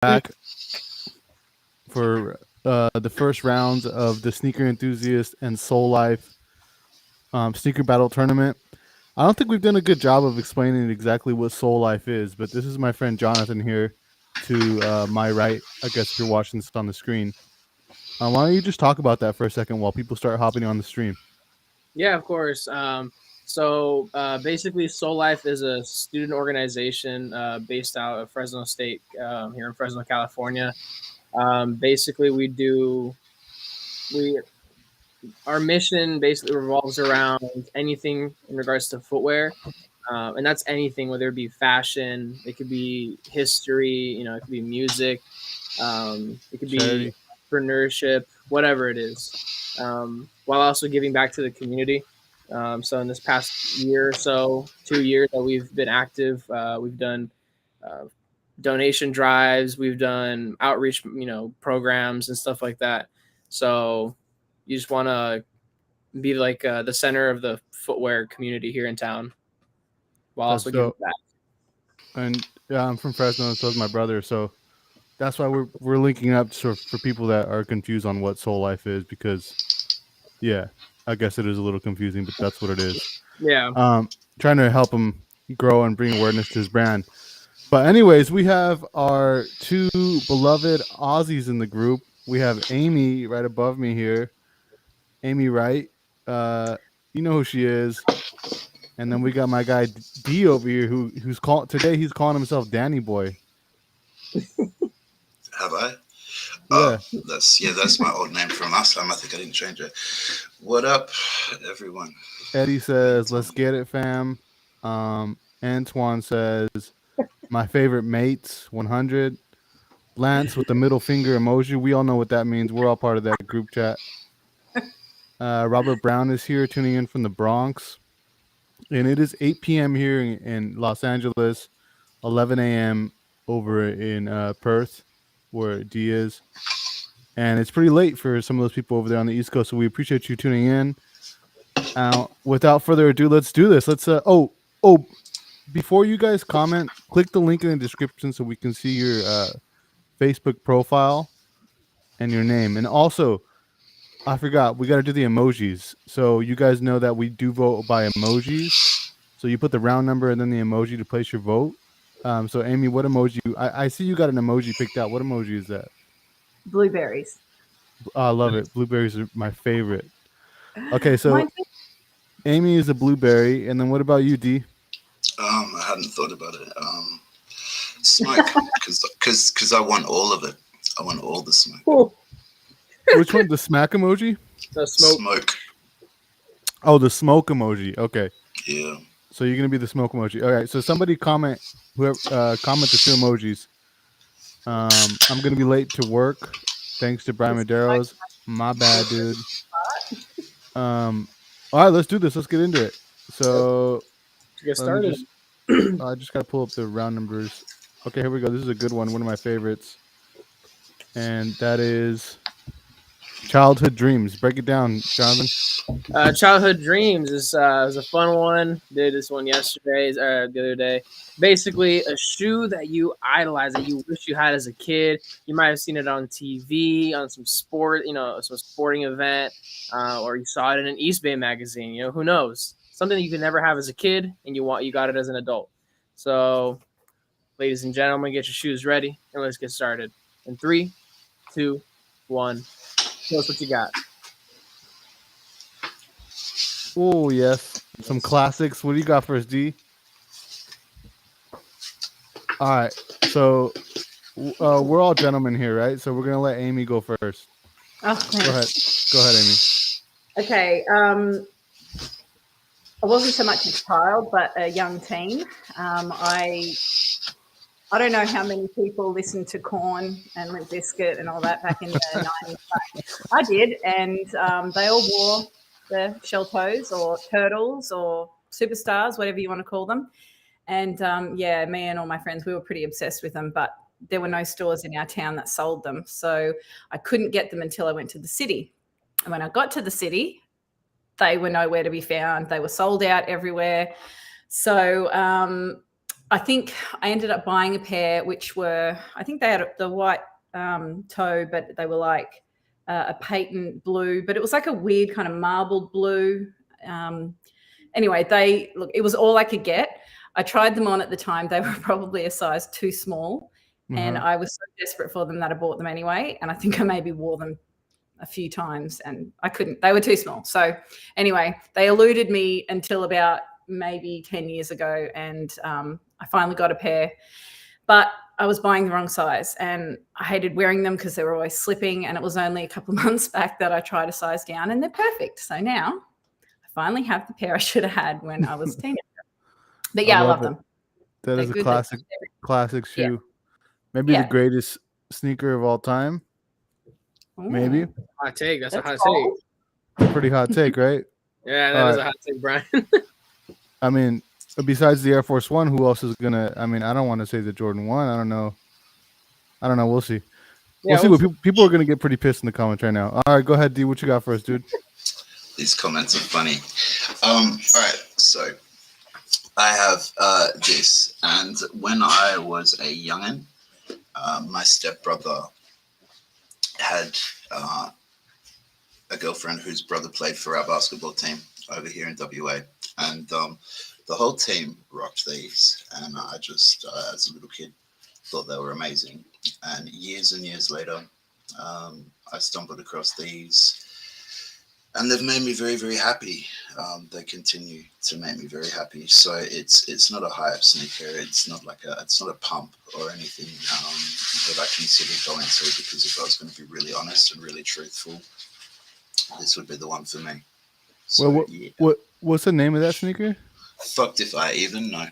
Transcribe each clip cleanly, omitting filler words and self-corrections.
back for the first rounds of the Sneaker Enthusiast and SoleLife Sneaker Battle Tournament. I don't think we've done a good job of explaining exactly what SoleLife is, but this is my friend Jonathan here to my right. I guess if you're watching this on the screen. Why don't you just talk about that for a second while people start hopping on the stream? Yeah, of course. Basically, SoleLife is a student organization based out of Fresno State here in Fresno, California. Basically, we our mission basically revolves around anything in regards to footwear, and that's anything, whether it be fashion, it could be history, it could be music, it could be Charity. entrepreneurship, whatever it is, while also giving back to the community. So in this past year or so, 2 years that we've been active, we've done uh, donation drives, we've done outreach, programs and stuff like that. So you just want to be like the center of the footwear community here in town, while That's also giving dope. back. And yeah, I'm from Fresno, and so is my brother. So that's why we're linking up for people that are confused on what SoleLife is, because yeah, I guess it is a little confusing, but that's what it is. Yeah. Trying to help him grow and bring awareness to his brand. But anyways, we have our two beloved Aussies in the group. We have Amy right above me here. Amy Wright. You know who she is. And then we got my guy D over here who's calling himself Danny Boy. Have I? Yeah. That's my old name from last time. I think I didn't change it. What up, everyone? Eddie says, "Let's get it, fam." Antoine says, "My favorite mates, 100." Lance with the middle finger emoji. We all know what that means. We're all part of that group chat. Robert Brown is here, tuning in from the Bronx, and it is 8 p.m. here in Los Angeles, 11 a.m. over in Perth, where D is. And it's pretty late for some of those people over there on the East Coast, so we appreciate you tuning in. Without further ado, let's do this. Let's before you guys comment, click the link in the description so we can see your Facebook profile and your name. And also, I forgot, we got to do the emojis. So you guys know that we do vote by emojis. So you put the round number and then the emoji to place your vote. So Amy, what emoji? I see you got an emoji picked out. What emoji is that? Blueberries. Oh, I love it. Blueberries are my favorite. Okay, so Amy is a blueberry, and then what about you, D? I hadn't thought about it. Smoke, because I want all of it. I want all the smoke. Cool. Which one? The smack emoji? The smoke. Oh, the smoke emoji. Okay. Yeah. So you're gonna be the smoke emoji. All right. So somebody comment the two emojis. I'm gonna be late to work. Thanks to Brian Medeiros. My bad, dude. All right, let's do this. Let's get into it. So get started. I just gotta pull up the round numbers. Okay, here we go. This is a good one of my favorites, and that is Childhood Dreams. Break it down, Jonathan. Childhood Dreams was a fun one. Did this one yesterday, the other day. Basically, a shoe that you idolize, that you wish you had as a kid. You might have seen it on TV, on some sport, some sporting event, or you saw it in an East Bay magazine. Who knows? Something that you could never have as a kid, and you got it as an adult. So, ladies and gentlemen, get your shoes ready, and let's get started. In 3, 2, 1. Tell us what you got. Oh, yes. Some classics. What do you got for us, D? All right. So we're all gentlemen here, right? So we're going to let Amy go first. Oh, thanks. Go ahead, Amy. Okay. I wasn't so much a child, but a young teen. I don't know how many people listened to Korn and Limp Bizkit and all that back in the 90s. But I did, and they all wore the shell toes or turtles or superstars, whatever you want to call them. And me and all my friends, we were pretty obsessed with them, but there were no stores in our town that sold them. So I couldn't get them until I went to the city. And when I got to the city, they were nowhere to be found. They were sold out everywhere. So I think I ended up buying a pair, which were, I think they had the white toe, but they were like a patent blue, but it was like a weird kind of marbled blue. Anyway, it was all I could get. I tried them on at the time. They were probably a size too small. And I was so desperate for them that I bought them anyway. And I think I maybe wore them a few times and I couldn't. They were too small. So anyway, they eluded me until about maybe 10 years ago. And I finally got a pair. But I was buying the wrong size and I hated wearing them because they were always slipping. And it was only a couple of months back that I tried a size down and they're perfect. So now I finally have the pair I should have had when I was a teenager. But yeah, I love them. That They're is a good. classic shoe. Yeah. Maybe the greatest sneaker of all time. Ooh. Maybe. Hot take. That's a hot cold. take. Pretty hot take, right? Yeah, that is a hot take, Brian. I mean, besides the Air Force One, who else is gonna? I mean, I don't want to say the Jordan 1. I don't know. We'll see. We'll see. What people are gonna get pretty pissed in the comments right now. All right, go ahead, D. What you got for us, dude? These comments are funny. All right, so I have this, and when I was a youngin', my stepbrother had a girlfriend whose brother played for our basketball team over here in WA, and the whole team rocked these, and I just, as a little kid, thought they were amazing. And years later, I stumbled across these, and they've made me very, very happy. They continue to make me very happy. So it's not a hype sneaker. It's not a pump or anything that I consider going to, because if I was going to be really honest and really truthful, this would be the one for me. So, well, what's the name of that sneaker? Fucked if I even know.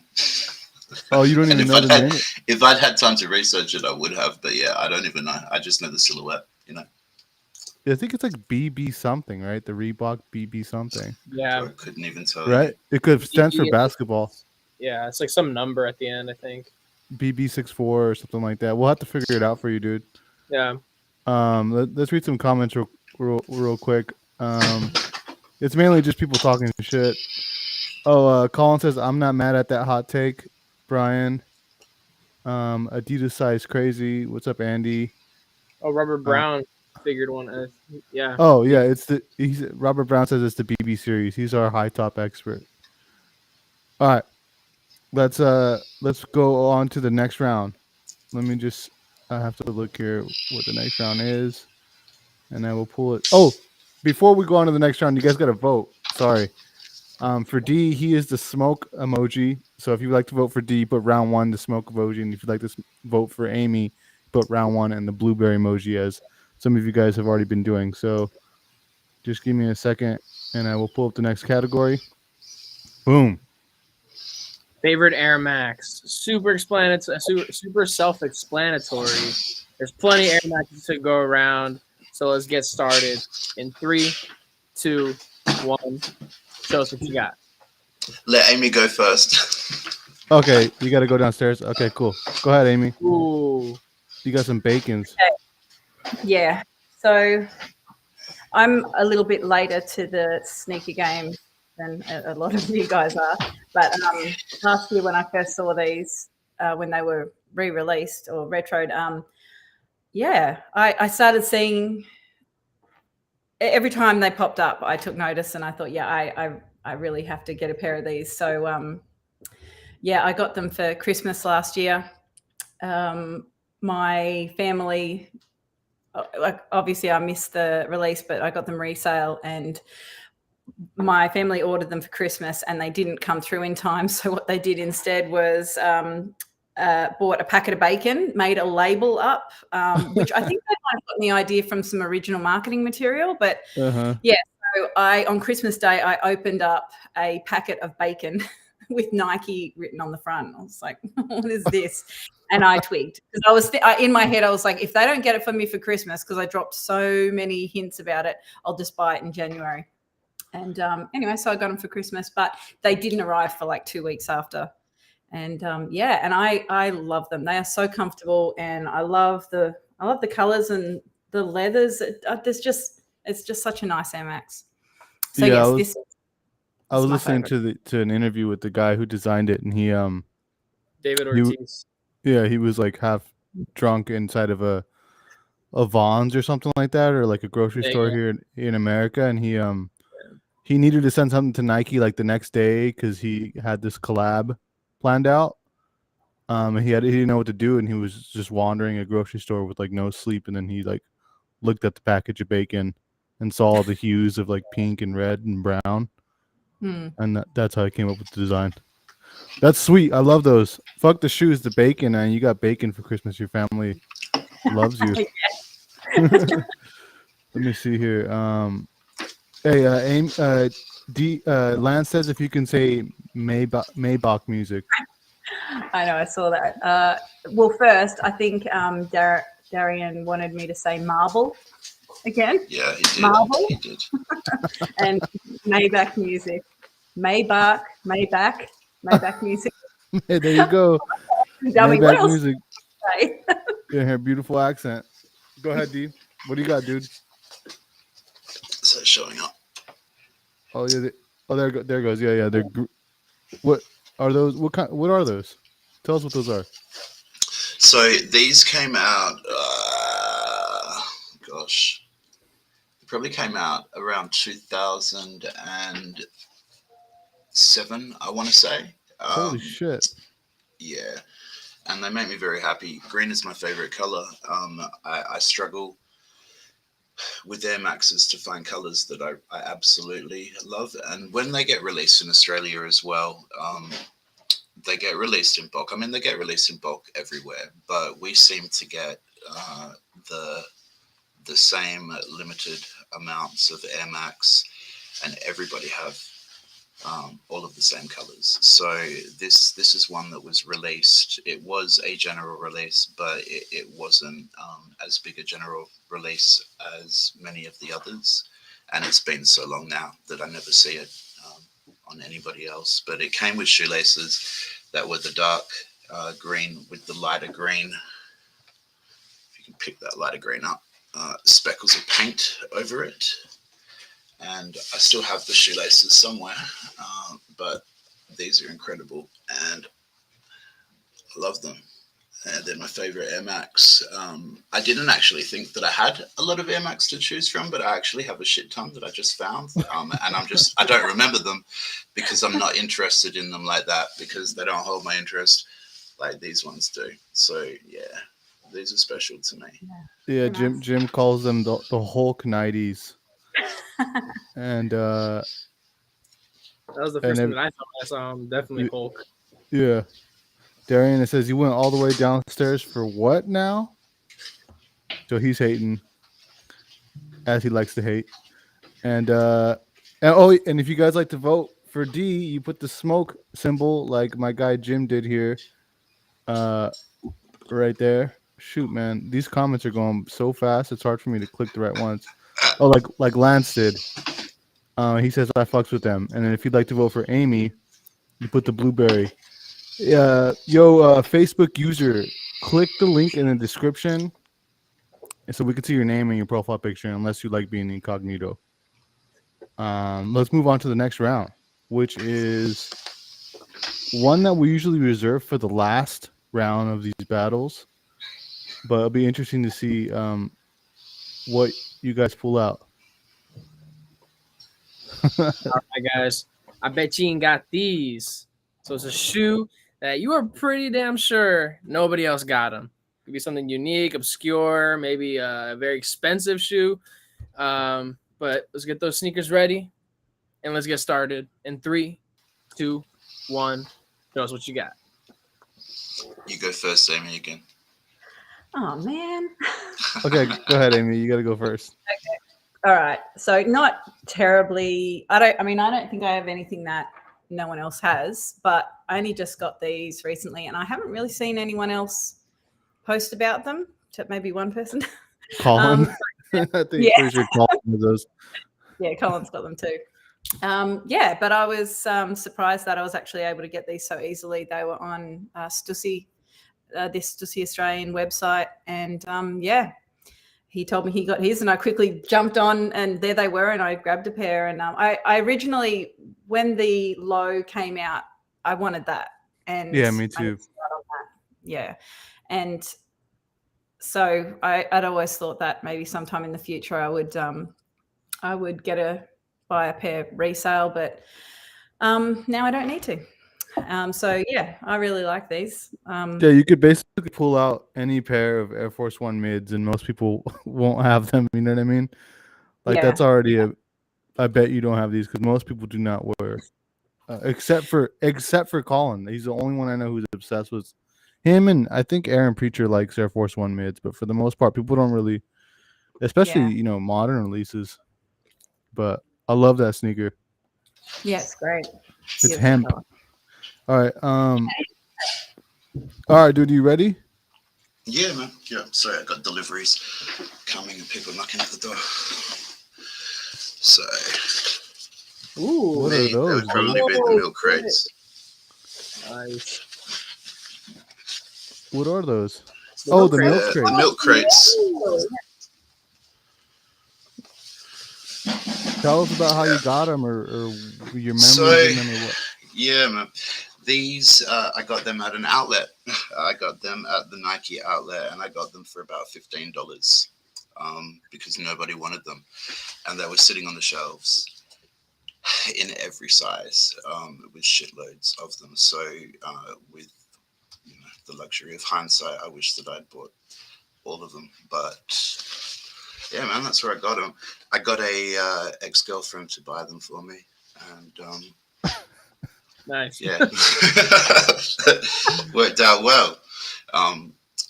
Oh, you don't even know the name? If I'd had time to research it, I would have. But yeah, I don't even know. I just know the silhouette, you know. I think it's like BB something, right? The Reebok BB something. Yeah. I couldn't even tell. Right? It could stand for basketball. Yeah, it's like some number at the end, I think. BB64 or something like that. We'll have to figure it out for you, dude. Yeah. Let's read some comments real quick. It's mainly just people talking shit. Oh, Colin says, I'm not mad at that hot take, Brian. Adidas size crazy. What's up, Andy? Oh, Robert Brown figured one. Yeah. Oh, yeah. Robert Brown says it's the BB series. He's our high top expert. All right. Let's go on to the next round. Let me just, I have to look here what the next round is, and I will pull it. Oh, before we go on to the next round, you guys got to vote. Sorry. For D, he is the smoke emoji. So if you'd like to vote for D, put round 1, the smoke emoji. And if you'd like to vote for Amy, put round 1 and the blueberry emoji, as some of you guys have already been doing. So just give me a second and I will pull up the next category. Boom. Favorite Air Max. Super self-explanatory. There's plenty of Air Maxes to go around. So let's get started in 3, 2, 1. Show us what you got. Let Amy go first. Okay, you got to go downstairs. Okay, cool. Go ahead, Amy. Ooh. You got some bacons. Okay. Yeah. So I'm a little bit later to the sneaker game than a lot of you guys are. But last year when I first saw these, when they were re-released or retroed, I started seeing every time they popped up, I took notice and I thought, I really have to get a pair of these. So, I got them for Christmas last year. My family, obviously I missed the release, but I got them resale, and my family ordered them for Christmas and they didn't come through in time. So what they did instead was bought a packet of bacon, made a label up, which I think they might have gotten the idea from some original marketing material. But so on Christmas Day, I opened up a packet of bacon with Nike written on the front. I was like, what is this? And I twigged, because I was in my head, I was like, if they don't get it for me for Christmas, because I dropped so many hints about it, I'll just buy it in January. And anyway, so I got them for Christmas, but they didn't arrive for like 2 weeks after. And and I love them. They are so comfortable, and I love the colors and the leathers. It's just such a nice Air Max. So yeah, yes, I was listening to an interview with the guy who designed it, and David He- Ortiz. Yeah, he was like half drunk inside of a Vons or something like that, or like a grocery Yeah, store yeah. here in America, and he needed to send something to Nike like the next day because he had this collab planned out. And he didn't know what to do, and he was just wandering a grocery store with like no sleep, and then he like looked at the package of bacon and saw all the hues of like pink and red and brown, and that's how I came up with the design. That's sweet. I love those. Fuck the shoes, the bacon, and you got bacon for Christmas. Your family loves you. Let me see here. Hey, Lance says if you can say Maybach music. I know, I saw that. Well, first, I think Darian wanted me to say marble again. Yeah, he did. Marble. He did. And Maybach music. Maybach music. Hey, there you go. Dummy, what Maybach else music. say? You hear beautiful accent. Go ahead, D. What do you got, dude? So it's showing up. Oh yeah. There it goes. Yeah. What are those? What are those? Tell us what those are. So these came out. Gosh, they probably came out around 2007. I want to say. Holy shit. Yeah, and they make me very happy. Green is my favorite color. I struggle with Air Maxes to find colors that I absolutely love. And when they get released in Australia as well, they get released in bulk. I mean, they get released in bulk everywhere, but we seem to get the same limited amounts of Air Max, and everybody have all of the same colors. So this is one that was released. It was a general release, but it wasn't as big a general release as many of the others. And it's been so long now that I never see it on anybody else. But it came with shoelaces that were the dark green with the lighter green. If you can pick that lighter green up, speckles of paint over it. And I still have the shoelaces somewhere, but these are incredible, and I love them. They're my favorite Air Max. I didn't actually think that I had a lot of Air Max to choose from, but I actually have a shit ton that I just found, and I don't remember them because I'm not interested in them like that, because they don't hold my interest like these ones do. So yeah, these are special to me. Yeah, Jim calls them the Hulk 90s. And That was the first thing that I thought I saw him. Definitely Hulk. Yeah. Darian, it says you went all the way downstairs for what now? So he's hating, as he likes to hate. And if you guys like to vote for D, you put the smoke symbol like my guy Jim did here. Right there. Shoot, man. These comments are going so fast it's hard for me to click the right ones. Oh, like Lance did. He says I fucks with them. And then if you'd like to vote for Amy, you put the blueberry. Facebook user, click the link in the description so we can see your name and your profile picture, unless you like being incognito. Let's move on to the next round, which is one that we usually reserve for the last round of these battles. But it'll be interesting to see what you guys pull out. All right, guys. I bet you ain't got these. So it's a shoe that you are pretty damn sure nobody else got them. Could be something unique, obscure, maybe a very expensive shoe. But let's get those sneakers ready and let's get started. In 3, 2, 1. Show us what you got. You go first, Amy, again. Oh man. Okay, go ahead, Amy. You got to go first. Okay. All right. So not terribly. I don't think I have anything that no one else has, but I only just got these recently, and I haven't really seen anyone else post about them, except maybe one person. Colin. I think pretty sure Colin has those. Yeah, Colin's got them too. But I was surprised that I was actually able to get these so easily. They were on Stussy, this Stussy Australian website, and he told me he got his, and I quickly jumped on, and there they were, and I grabbed a pair. And I originally, when the low came out, I wanted that. And yeah, me too. yeah. And so I'd always thought that maybe sometime in the future I would buy a pair resale, but now I don't need to. So yeah, I really like these. Yeah, you could basically pull out any pair of Air Force One mids, and most people won't have them. You know what I mean? Like Yeah. that's already a. I bet you don't have these because most people do not wear, except for Colin. He's the only one I know who's obsessed with him, and I think Aaron Preacher likes Air Force One mids, but for the most part, people don't really, especially modern releases. But I love that sneaker. Yeah, it's great. It's Beautiful hemp. colour. All right, dude, you ready? Yeah, man. Yeah, sorry, I got deliveries coming and people knocking at the door. So, Ooh, What are they those, would probably dude? be the milk crates. Nice. What are those? The Oh, milk the crate. milk The crate. milk crates. Tell us about how you got them, or your memories So, of them, or what. yeah, man. These, I got them at an outlet. I got them at the Nike outlet, and I got them for about $15 because nobody wanted them. And they were sitting on the shelves in every size with shitloads of them. So with the luxury of hindsight, I wish that I'd bought all of them. But yeah, man, that's where I got them. I got a ex-girlfriend to buy them for me. And Nice. yeah, worked out well.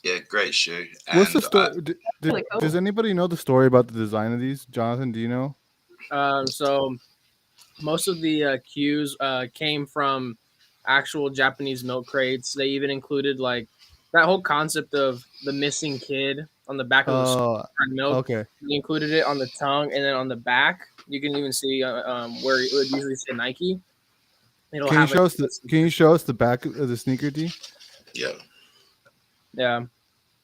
Yeah, great shoe. What's the And story? Really cool. Does anybody know the story about the design of these? Jonathan, do you know? So most of the cues came from actual Japanese milk crates. They even included like that whole concept of the missing kid on the back of the milk. Okay. We included it on the tongue, and then on the back, you can even see where it would usually say Nike. It'll Can you have show us the back of the sneaker, D? yeah, Yeah,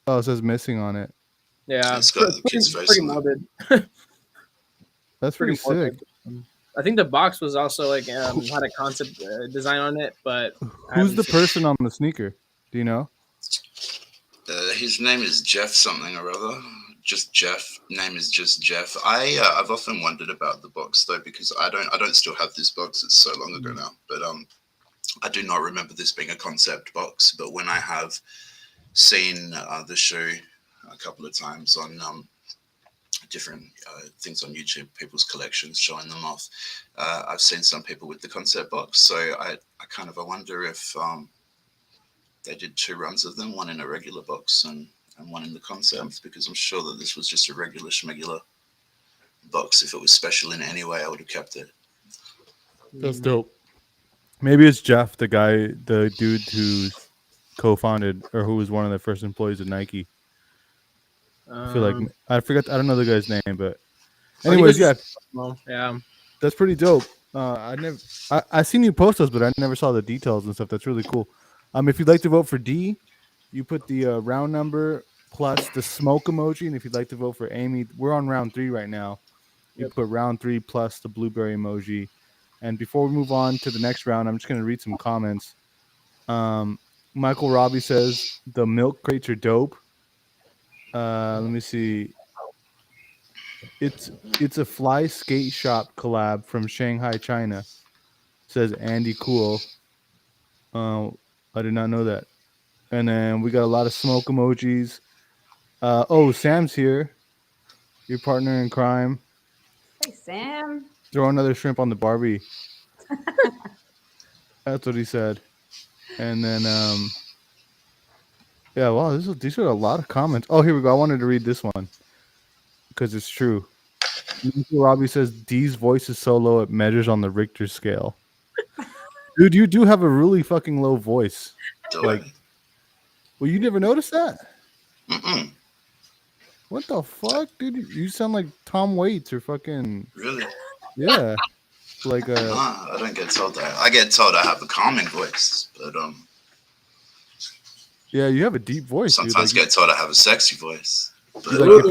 Oh, it says missing on it. yeah. it's got the kid's face Pretty on it. morbid. That's pretty sick. morbid. I think the box was also like had a concept design on it, but Who's the person on the sneaker? Do you know? His name is Jeff something or other. Just Jeff. Name is just Jeff. I've often wondered about the box though, because I don't still have this box. It's so long ago now, but I do not remember this being a concept box. But when I have seen the shoe a couple of times on different things on YouTube, people's collections showing them off, I've seen some people with the concept box. So I wonder if they did 2 runs of them, one in a regular box and one in the concept, because I'm sure that this was just a regular schmegular box. If it was special in any way, I would have kept it. That's dope. Maybe it's Jeff, the dude who co-founded or who was one of the first employees at Nike. I feel like I don't know the guy's name, but anyways, yeah, Well, yeah. that's pretty dope. I seen you post those, but I never saw the details and stuff. That's really cool. If you'd like to vote for D, you put the round number plus the smoke emoji, and if you'd like to vote for Amy, we're on round 3 right now. You put round 3 plus the blueberry emoji. And before we move on to the next round, I'm just going to read some comments. Michael Robbie says the milk crates are dope. Let me see. It's a fly skate shop collab from Shanghai, China. Says Andy Cool. I did not know that. And then we got a lot of smoke emojis. Sam's here. Your partner in crime. Hey, Sam. Throw another shrimp on the Barbie. That's what he said. And then, yeah, wow, these are a lot of comments. Oh, here we go. I wanted to read this one because it's true. Robbie says D's voice is so low it measures on the Richter scale. Dude, you do have a really fucking low voice. Well, you never noticed that? Mm-mm. What the fuck, dude? You sound like Tom Waits or fucking... Really? Yeah. Like I don't get told that. I get told I have a calming voice, but yeah, you have a deep voice. Sometimes dude. get told I have a sexy voice. But, all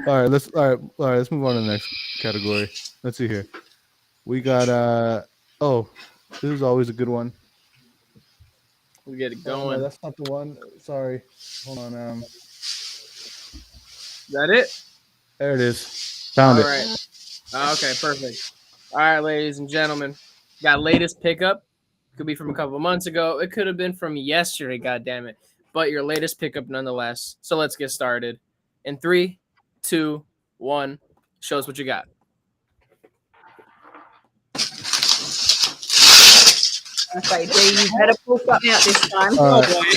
right, let's move on to the next category. Let's see here. We got oh, this is always a good one. We get it Oh, no, going. that's not the one. Sorry. Hold on. Is that it? There it is. Found All it. right. Okay, perfect. All right, ladies and gentlemen, got latest pickup. Could be from a couple of months ago. It could have been from yesterday. God damn it! But your latest pickup nonetheless. So let's get started. In 3, 2, 1. Show us what you got. Okay, Dee, you better pull something out this time. Uh, Oh boy,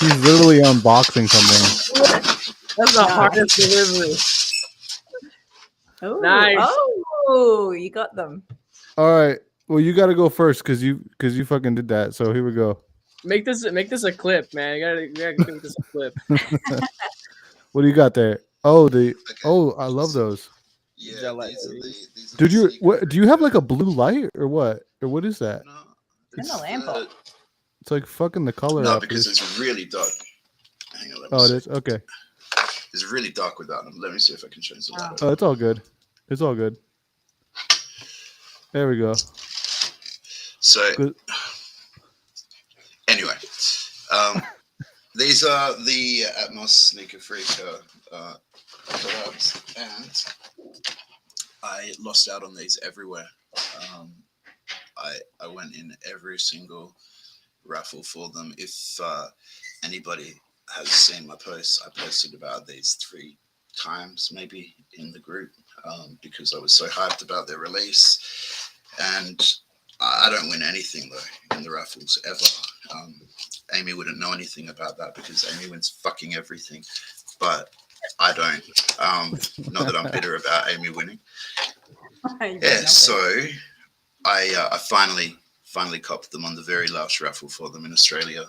He's literally unboxing something. that's the No. hardest delivery. Ooh, Nice. Oh, you got them. All right. Well, you got to go first because you fucking did that. So here we go. Make this a clip, man. You gotta make this a clip. What do you got there? Oh, Okay. I love those. Yeah, Gillette these are these. these are Did the you sneaker what? Do you have like a freak. blue light or what? Or what is that? No, And it's the lamp on. It's like fucking the color no, up. because it's really dark. Hang on, let me Oh, it see. is. Okay. It's really dark without them. Let me see if I can change the light. Oh, it's all good. It's all good. There we go. So Good. anyway, these are the Atmos Sneaker Freak collabs, and I lost out on these everywhere. I went in every single raffle for them. If anybody has seen my posts, I posted about these 3 times maybe in the group because I was so hyped about their release. And I don't win anything though in the raffles ever. Amy wouldn't know anything about that because Amy wins fucking everything, but I don't. Not that I'm bitter about Amy winning. Yeah, so I finally copped them on the very last raffle for them in Australia.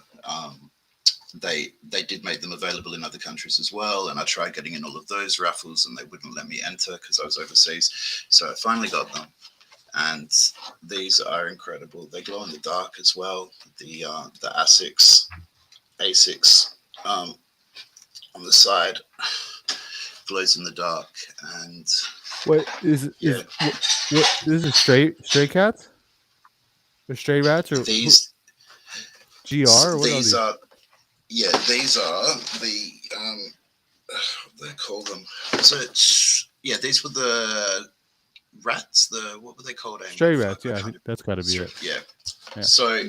They did make them available in other countries as well, and I tried getting in all of those raffles, and they wouldn't let me enter because I was overseas. So I finally got them, and these are incredible. They glow in the dark as well. The Asics on the side glows in the dark, and Wait, yeah, what? This is stray cats or stray rats or these GR? Or what these are are these are the what they call them. So yeah, these were the rats. The what were they called? Amy? stray rats? Yeah, I think that's got to be it. Yeah. Yeah. So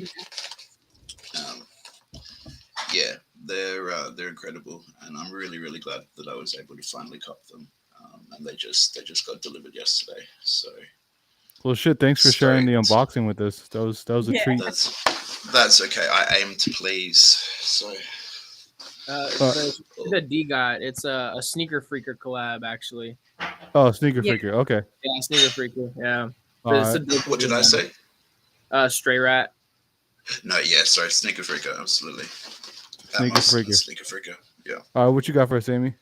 yeah, they're incredible, and I'm really glad that I was able to finally cop them. And they just got delivered yesterday. So Well, shit. Thanks for sharing the unboxing with us. That was a treat. that's okay. I aim to please. So The D got it's a sneaker freaker collab actually. Oh, sneaker freaker. Okay. Yeah, sneaker freaker. Yeah. What did I say? Stray rat. No, yeah, sorry, Sneaker Freaker, absolutely. Sneaker freaker. Sneaker Freaker, yeah. What you got for us, Amy?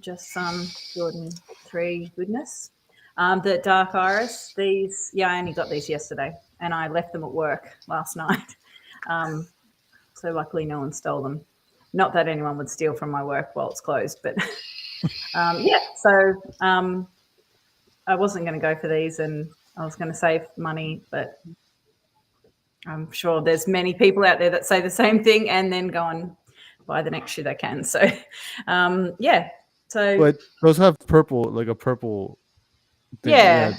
Just some Jordan 3 goodness. The Dark Iris, these, I only got these yesterday and I left them at work last night. So luckily no one stole them. Not that anyone would steal from my work while it's closed, but so I wasn't going to go for these and I was going to save money, but I'm sure there's many people out there that say the same thing and then go and buy the next shoe they can. So, So, but those have purple, like a purple thing. Yeah.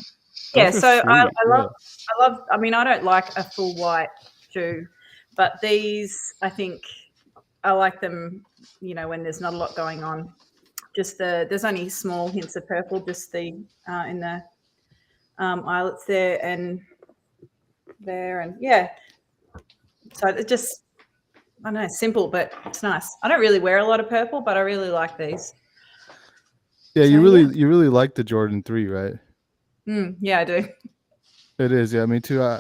So I love. I mean, I don't like a full white shoe, but these, I think, I like them. You know, when there's not a lot going on. Just there's only small hints of purple, just the in the eyelets there and there, and So it just, I don't know, simple, but it's nice. I don't really wear a lot of purple, but I really like these. Yeah, you really like the Jordan 3, right? Yeah, I do. It is, yeah, me too.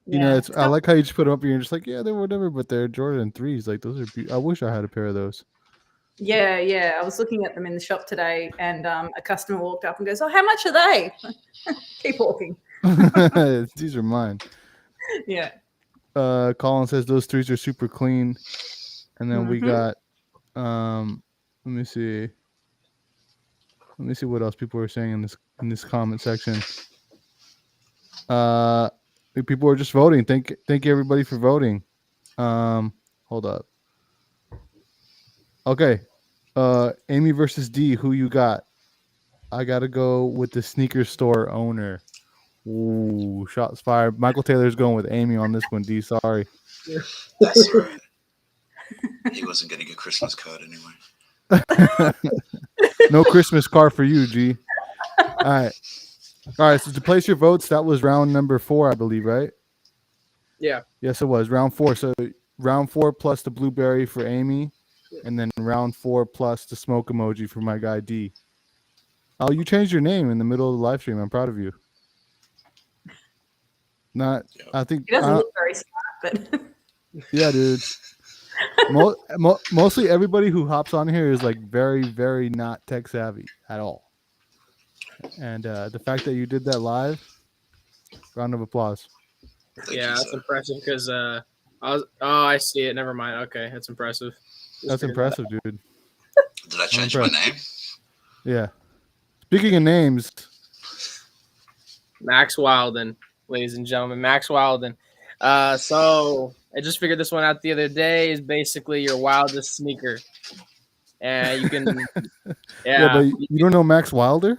You know, I like how you just put them up and you're just like, yeah, they're whatever, but they're Jordan 3s. Like, those are I wish I had a pair of those. Yeah. I was looking at them in the shop today, and a customer walked up and goes, "Oh, how much are they?" Keep walking. These are mine. Yeah. Colin says those 3s are super clean. And then we got, let me see what else people are saying in this in this comment section. People are just voting. Thank you everybody for voting. Hold up. Okay. Amy versus Dee, who you got? I gotta go with the sneaker store owner. Ooh, shots fired. Michael Taylor's going with Amy on this one. Dee, sorry. That's all right. He wasn't getting a Christmas card anyway. No Christmas card for you, G. All right. So to place your votes, that was round number 4, I believe, right? Yeah. Yes, it was round 4. So round 4 plus the blueberry for Amy, and then round 4 plus the smoke emoji for my guy D. Oh, you changed your name in the middle of the live stream. I'm proud of you. I think He doesn't look very smart, but yeah, dude. Mostly everybody who hops on here is like very, very not tech savvy at all. And the fact that you did that live, round of applause. Yeah, that's impressive because I see it. Never mind. Okay, that's impressive. That's impressive, dude. Did I change my name? Yeah. Speaking of names, Max Wilden, ladies and gentlemen, Max Wilden. So I just figured this one out the other day. Is basically your wildest sneaker, and you can. yeah, but you don't know Max Wilder,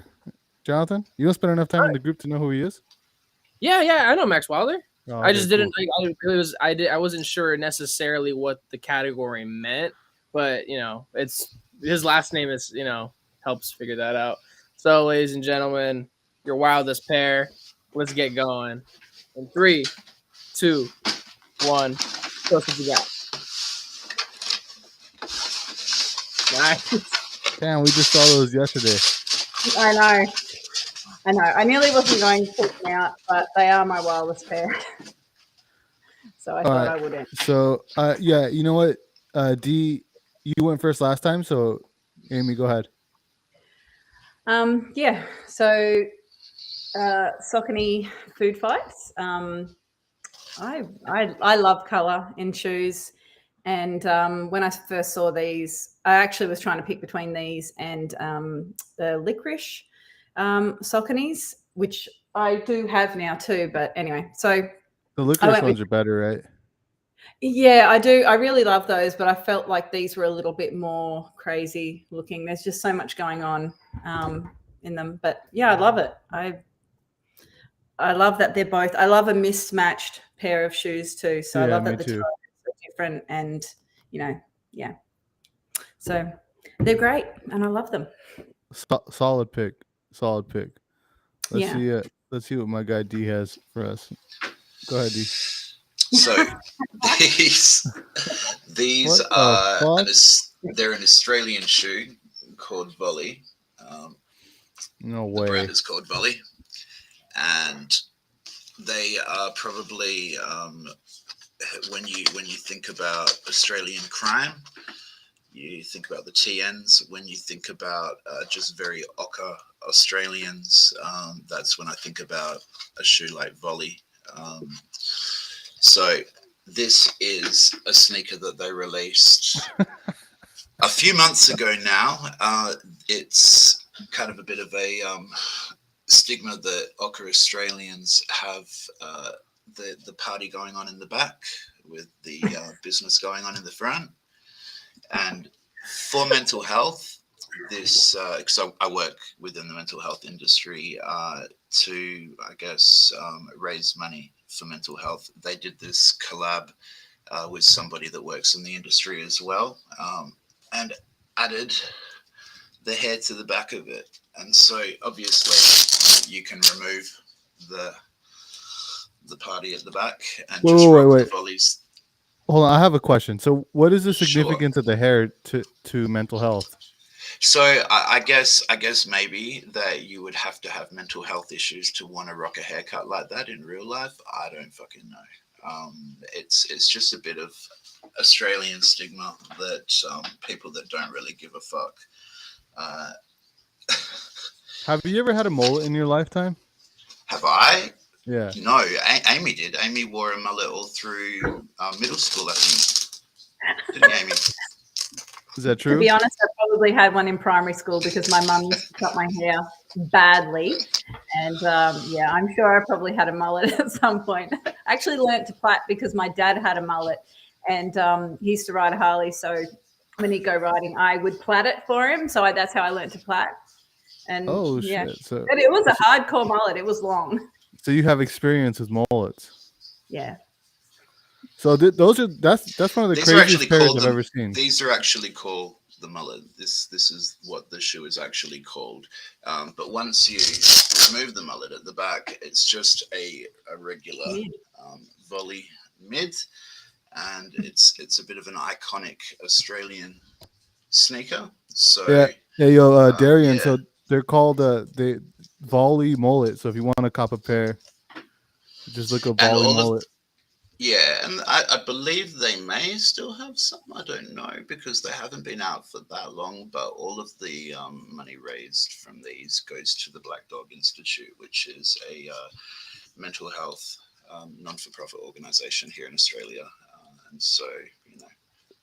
Jonathan? You don't spend enough time in the group to know who he is? Yeah, I know Max Wilder. Oh, I just didn't. cool. I wasn't sure necessarily what the category meant, but it's his last name is helps figure that out. So, ladies and gentlemen, your wildest pair. Let's get going. In 3, 2, 1. Show us what you got. Nice. Damn, we just saw those yesterday. I know. I nearly wasn't going to put them out, but they are my wildest pair. So I thought I wouldn't. So, yeah, you know what? Dee, you went first last time, so Amy, go ahead. Yeah. So, Saucony food fights. I love color in shoes, and when I first saw these, I actually was trying to pick between these and the licorice Sauconys, which I do have now too. But anyway, so the licorice ones are better, right? Yeah, I do. I really love those, but I felt like these were a little bit more crazy looking. There's just so much going on in them. But yeah, I love it. I love that they're both. I love a mismatched pair of shoes too. So I love that the toes are different, and yeah. So they're great, and I love them. Solid pick. Let's see what my guy D has for us. Go ahead, D. So these are they're an Australian shoe called Volley. No way. The brand is called Volley, and they are probably when you think about Australian crime, you think about the TNs. When you think about just very ochre Australians, that's when I think about a shoe like Volley. So this is a sneaker that they released a few months ago now. It's kind of a bit of a stigma that ochre Australians have the party going on in the back with the business going on in the front. And for mental health, this, because I work within the mental health industry to, I guess, raise money for mental health. They did this collab with somebody that works in the industry as well, and added the hair to the back of it. And so obviously you can remove the party at the back and wait. The volleys. Hold on, I have a question. So what is the significance of the hair to mental health? So I guess maybe that you would have to have mental health issues to want to rock a haircut like that in real life. I don't fucking know. It's just a bit of Australian stigma that people that don't really give a fuck. Have you ever had a mullet in your lifetime? Have I? Yeah. No, Amy did. Amy wore a mullet all through middle school, I think. Didn't Amy? Is that true? To be honest, I probably had one in primary school because my mum used to cut my hair badly. And yeah, I'm sure I probably had a mullet at some point. I actually learnt to plait because my dad had a mullet, and he used to ride a Harley. So when he'd go riding, I would plait it for him. So that's how I learnt to plait. And Oh yeah, shit! So but it was a hardcore mullet. It was long. so you have experience with mullets. Yeah. So those are that's one of the These are actually craziest pairs called I've ever seen. These are actually called the mullet. This is what the shoe is actually called. But once you remove the mullet at the back, it's just a regular Mid. volley mid, and it's a bit of an iconic Australian sneaker. So Yeah, yo, Darian. yeah, So they're called the volley mullet. So if you want to cop a pair, just look up and volley all of mullet. yeah, and I believe they may still have some. I don't know because they haven't been out for that long. But all of the money raised from these goes to the Black Dog Institute, which is a mental health non-for-profit organization here in Australia. And so, you know,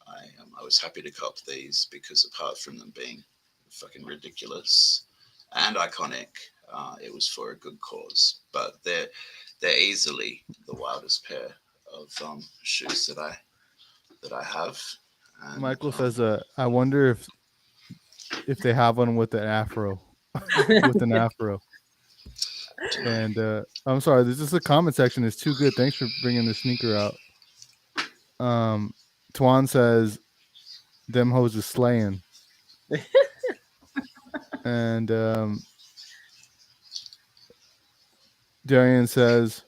I was happy to cop these because apart from them being fucking ridiculous and iconic, it was for a good cause. But they're easily the wildest pair of shoes that I have. And, Michael says, I wonder if they have one with an afro, with an afro. And I'm sorry, this is the comment section is too good. Thanks for bringing the sneaker out. Tuan says, "Them hoes is slaying," and Darian says,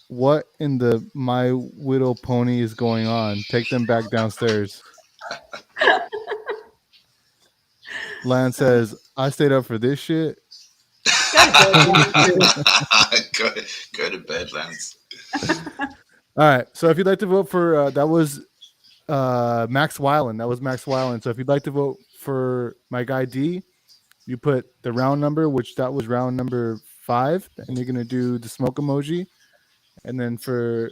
"What in the My Widow Pony is going on? Take them back downstairs." Lance says, "I stayed up for this shit." go to bed, Lance. All right. So if you'd like to vote for that was Max Weiland. That was Max Weiland. So if you'd like to vote for my guy D, you put the round number, which that was round number 5, and you're gonna do the smoke emoji. And then for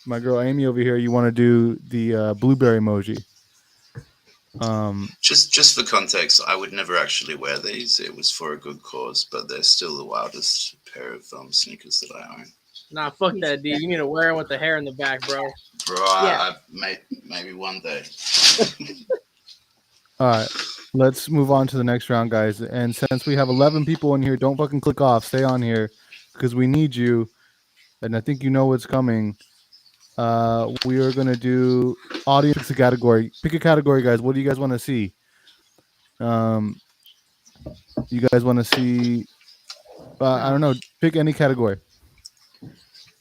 my girl Amy over here, you want to do the blueberry emoji. Just for context, I would never actually wear these. It was for a good cause, but they're still the wildest pair of sneakers that I own. Nah, fuck that, D. You need to wear them with the hair in the back, bro. Bro, Yeah. maybe one day. All right, let's move on to the next round, guys. And since we have 11 people in here, don't fucking click off. Stay on here because we need you. And I think you know what's coming. We are gonna do audience picks a category. Pick a category, guys. What do you guys want to see? You guys want to see? I don't know. Pick any category.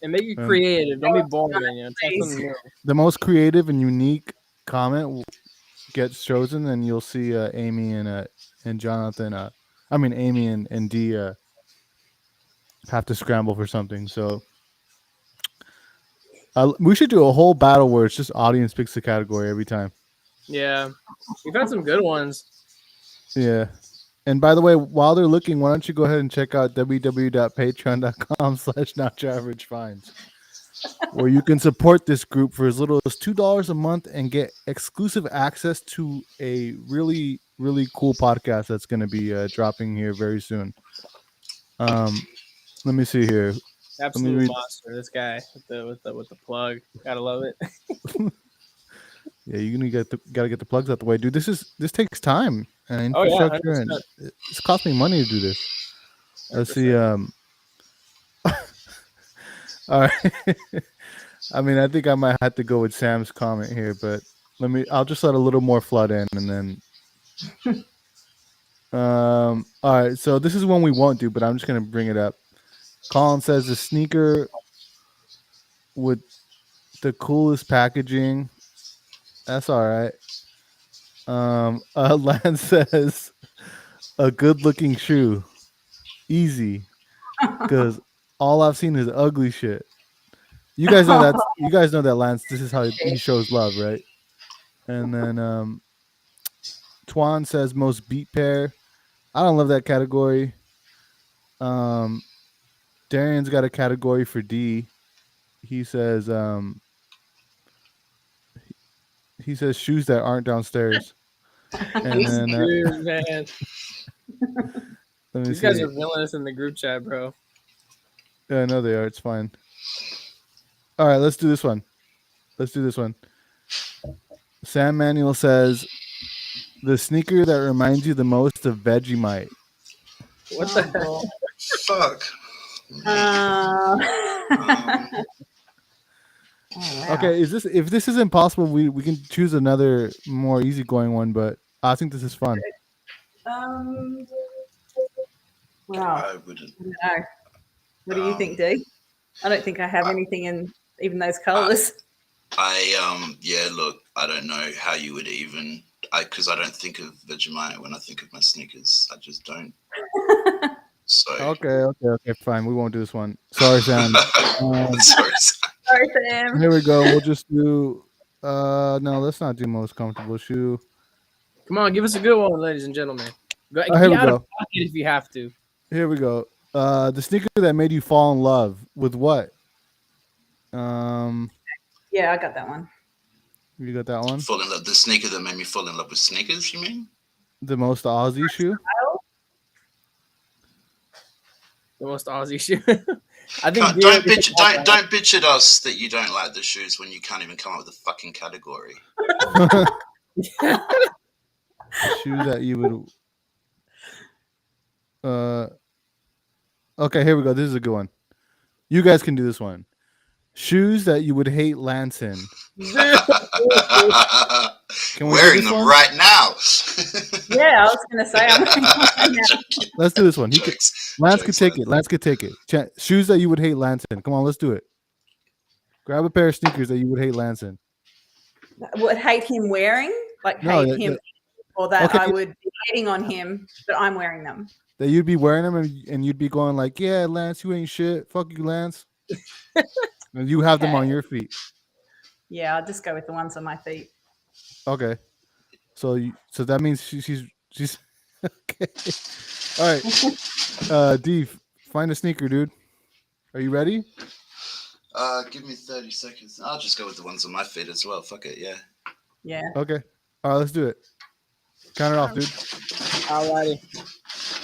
And make it creative. Don't be boring. You know, try something new. The most creative and unique comment gets chosen, and you'll see Amy and Jonathan. Amy and Dee have to scramble for something. So we should do a whole battle where it's just audience picks the category every time. Yeah, we've had some good ones. Yeah. And by the way, while they're looking, why don't you go ahead and check out www.patreon.com/NotYourAverageFinds, where you can support this group for as little as $2 a month and get exclusive access to a really, really cool podcast that's going to be dropping here very soon. Let me see here. Absolute monster. This guy with the plug. Gotta love it. Yeah, you're gonna gotta get the plugs out the way, dude. This takes time and Oh, yeah, infrastructure, and 100%. it's cost me money to do this. Let's see. 100%. All right. I mean, I think I might have to go with Sam's comment here, but I'll just let a little more flood in, and then. All right. So this is one we won't do, but I'm just gonna bring it up. Colin says the sneaker with the coolest packaging. That's all right. Lance says a good-looking shoe. Easy, because all I've seen is ugly shit. You guys know that. You guys know that Lance. This is how he shows love, right? And then Tuan says most beat pair. I don't love that category. Darian's got a category for D. He says shoes that aren't downstairs. And then Dude, man. Let me These see. guys are villainous in the group chat, bro. Yeah, I know they are. It's fine. All right, let's do this one. Sam Manuel says the sneaker that reminds you the most of Vegemite. What the heck? God. Fuck. Oh, wow. Okay, if this isn't possible, we can choose another more easygoing one. But I think this is fun. Wow. I wouldn't. I don't know. What do you think, Dee? I don't think I have anything in even those colours. Yeah, look, I don't know how you would even, because I don't think of Vegemite when I think of my sneakers. I just don't. So. Okay, fine. We won't do this one. Sorry, Sam. Sorry. Sorry, Sam. Here we go. We'll just do. No, let's not do most comfortable shoe. Come on, give us a good one, ladies and gentlemen. Go, Here we get out go. of pocket if you have to. Here we go. The sneaker that made you fall in love with what? Yeah, I got that one. You got that one? Fall in love. The sneaker that made me fall in love with sneakers, you mean? The most Aussie shoe? The most Aussie shoe. I think Don't bitch at us that you don't like the shoes when you can't even come up with a fucking category. Shoe that you would. Okay, here we go. This is a good one. You guys can do this one. Shoes that you would hate Lance in. Wearing them right now. Yeah, I was going to say. I'm wearing them right now. Let's do this one. Lance could take it. Lance could take it. Shoes that you would hate Lance in. Come on, let's do it. Grab a pair of sneakers that you would hate Lance in. Would hate him wearing? Like hate him, or that I would be hating on him, but I'm wearing them. That you'd be wearing them and you'd be going like, yeah, Lance, you ain't shit. Fuck you, Lance. And you have them on your feet. Yeah, I'll just go with the ones on my feet. Okay. So that means she's okay. All right. Dee, find a sneaker, dude. Are you ready? Give me 30 seconds. I'll just go with the ones on my feet as well. Fuck it, yeah. Yeah. Okay. All right, let's do it. Count it off, dude. Alrighty.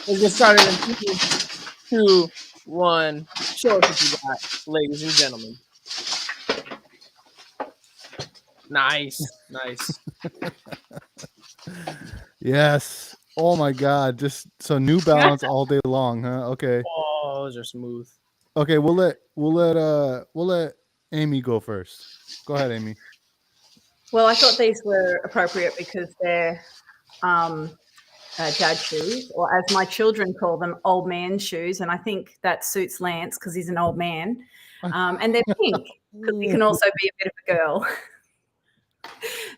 Let's get started in 3, 2, 1. Show us what you got, ladies and gentlemen. Nice. Yes. Oh my God. Just so New Balance all day long, huh? Okay. Oh, those are smooth. Okay, we'll let Amy go first. Go ahead, Amy. Well, I thought these were appropriate because they're dad shoes, or as my children call them, old man shoes, and I think that suits Lance because he's an old man. And they're pink because he can also be a bit of a girl.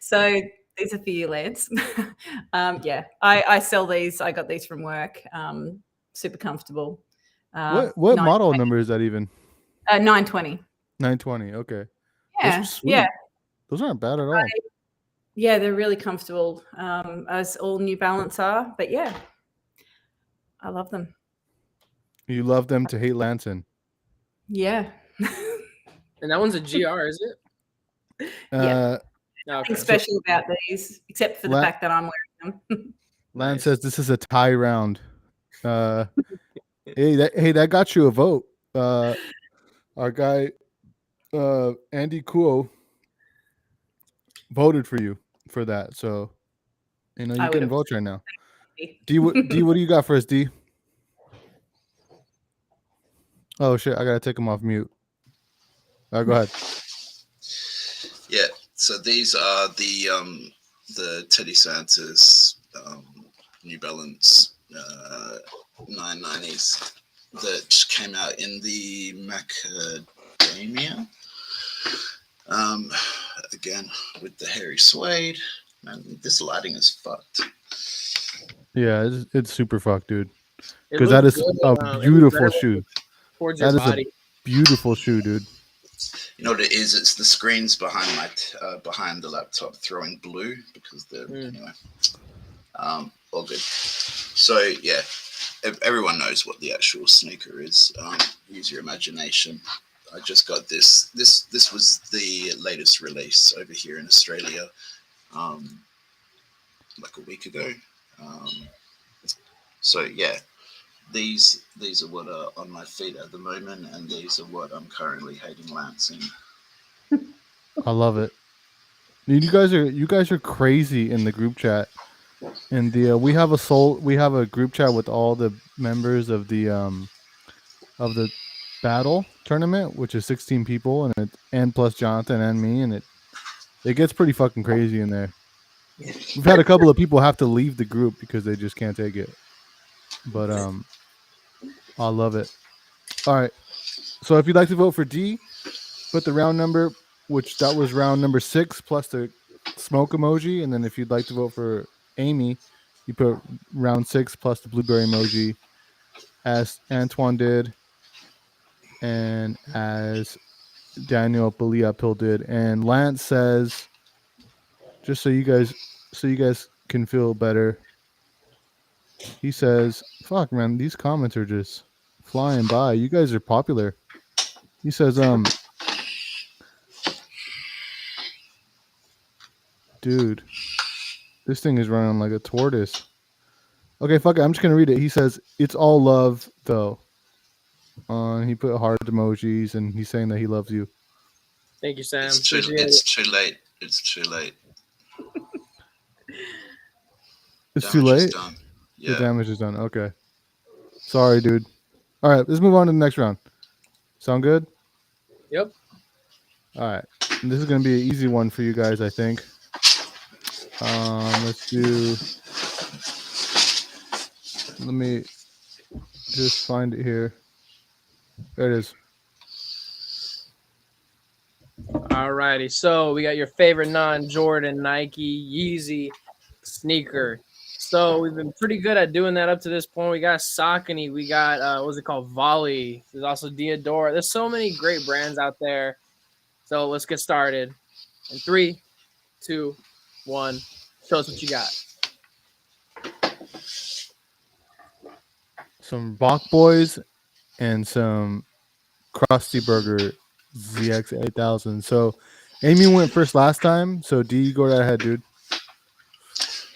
So these are for you, Lance. Yeah, I sell these. I got these from work. Super comfortable. What model number is that even? 920. 920. Okay. Yeah, yeah. Those aren't bad at all. Yeah, they're really comfortable, as all New Balance are. But yeah, I love them. You love them to hate Lanson. Yeah. And that one's a GR, is it? Yeah. Okay. Nothing special about these, except for the fact that I'm wearing them. Lance says this is a tie round. Hey, that got you a vote. Our guy Andy Kuo voted for you for that, so you know you can vote right now. Dee, what do you got for us, Dee? Oh shit, I gotta take him off mute. All right, go ahead. Yeah, so these are the Teddy Santis New Balance 990s that came out in the macadamia. Again with the hairy suede. Man, this lighting is fucked. Yeah, it's super fucked, dude. Because that is a beautiful shoe. That is a beautiful shoe, dude. You know what it is? It's the screens behind my behind the laptop throwing blue because they're anyway. All good. So yeah, everyone knows what the actual sneaker is. Use your imagination. I just got this. This was the latest release over here in Australia, like a week ago. So yeah, these are what are on my feet at the moment, and these are what I'm currently hating Lance in. I love it. Dude, you guys are crazy in the group chat. And the we have a group chat with all the members of the battle tournament, which is 16 people, and plus Jonathan and me, and it gets pretty fucking crazy in there. We've had a couple of people have to leave the group because they just can't take it. But I love it. All right. So if you'd like to vote for D, put the round number, which that was round number 6 plus the smoke emoji, and then if you'd like to vote for Amy, you put round 6 plus the blueberry emoji, as Antoine did, and as Daniel Beliapil did. And Lance says, just so you guys can feel better, he says, "Fuck, man, these comments are just flying by. You guys are popular." He says, dude, this thing is running like a tortoise. Okay, fuck it. I'm just gonna read it. He says, "It's all love, though." He put heart emojis, and he's saying that he loves you. Thank you, Sam. It's too late. It's too late. It's too late. Done. Yeah. The damage is done. Okay. Sorry, dude. All right, let's move on to the next round. Sound good? Yep. All right. And this is gonna be an easy one for you guys, I think. Let's do. Let me just find it here. There it is. Alrighty, so we got your favorite non-Jordan Nike Yeezy sneaker. So we've been pretty good at doing that up to this point. We got Saucony, we got what's it called, Volley. There's also Diadora. There's so many great brands out there. So let's get started. In 3, 2, 1. Show us what you got. Some Bach Boys and some Krusty Burger ZX 8000. So Amy went first last time. So D, go right ahead, dude.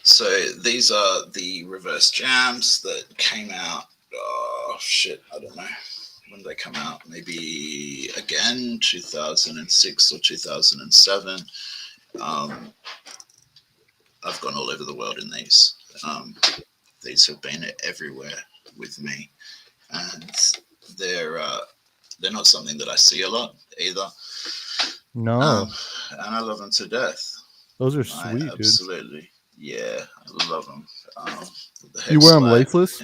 So these are the reverse jams that came out. Oh shit, I don't know when did they come out. Maybe again 2006 or 2007. I've gone all over the world in these. These have been everywhere with me, and they're not something that I see a lot either. No, and I love them to death. Those are sweet, dude. Absolutely. Yeah, I love them. You wear them laceless?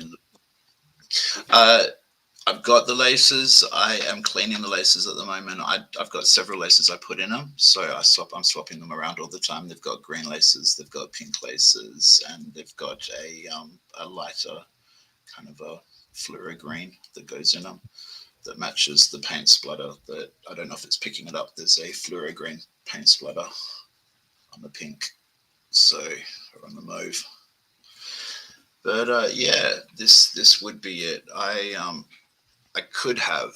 I've got the laces. I am cleaning the laces at the moment. I've got several laces I put in them, so I'm swapping them around all the time. They've got green laces, they've got pink laces, and they've got a lighter kind of a fluoro green that goes in them that matches the paint splatter. That I don't know if it's picking it up. There's a fluoro green paint splatter on the pink. So, or on the mauve. But yeah, this would be it. I could have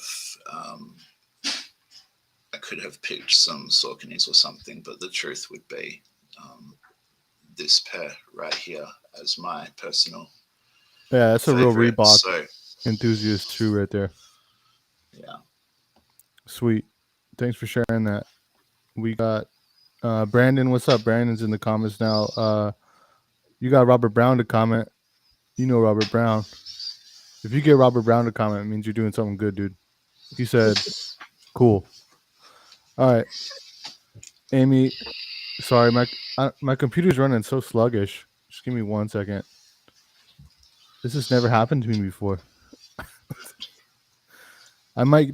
picked some Sauconys or something, but the truth would be this pair right here as my personal. Yeah, that's a real favorite. Reebok enthusiast shoe right there. Yeah. Sweet. Thanks for sharing that. We got Brandon. What's up? Brandon's in the comments now. You got Robert Brown to comment. You know Robert Brown. If you get Robert Brown to comment, it means you're doing something good, dude. He said, cool. All right. Amy, sorry, my computer's running so sluggish. Just give me 1 second. This has never happened to me before. I might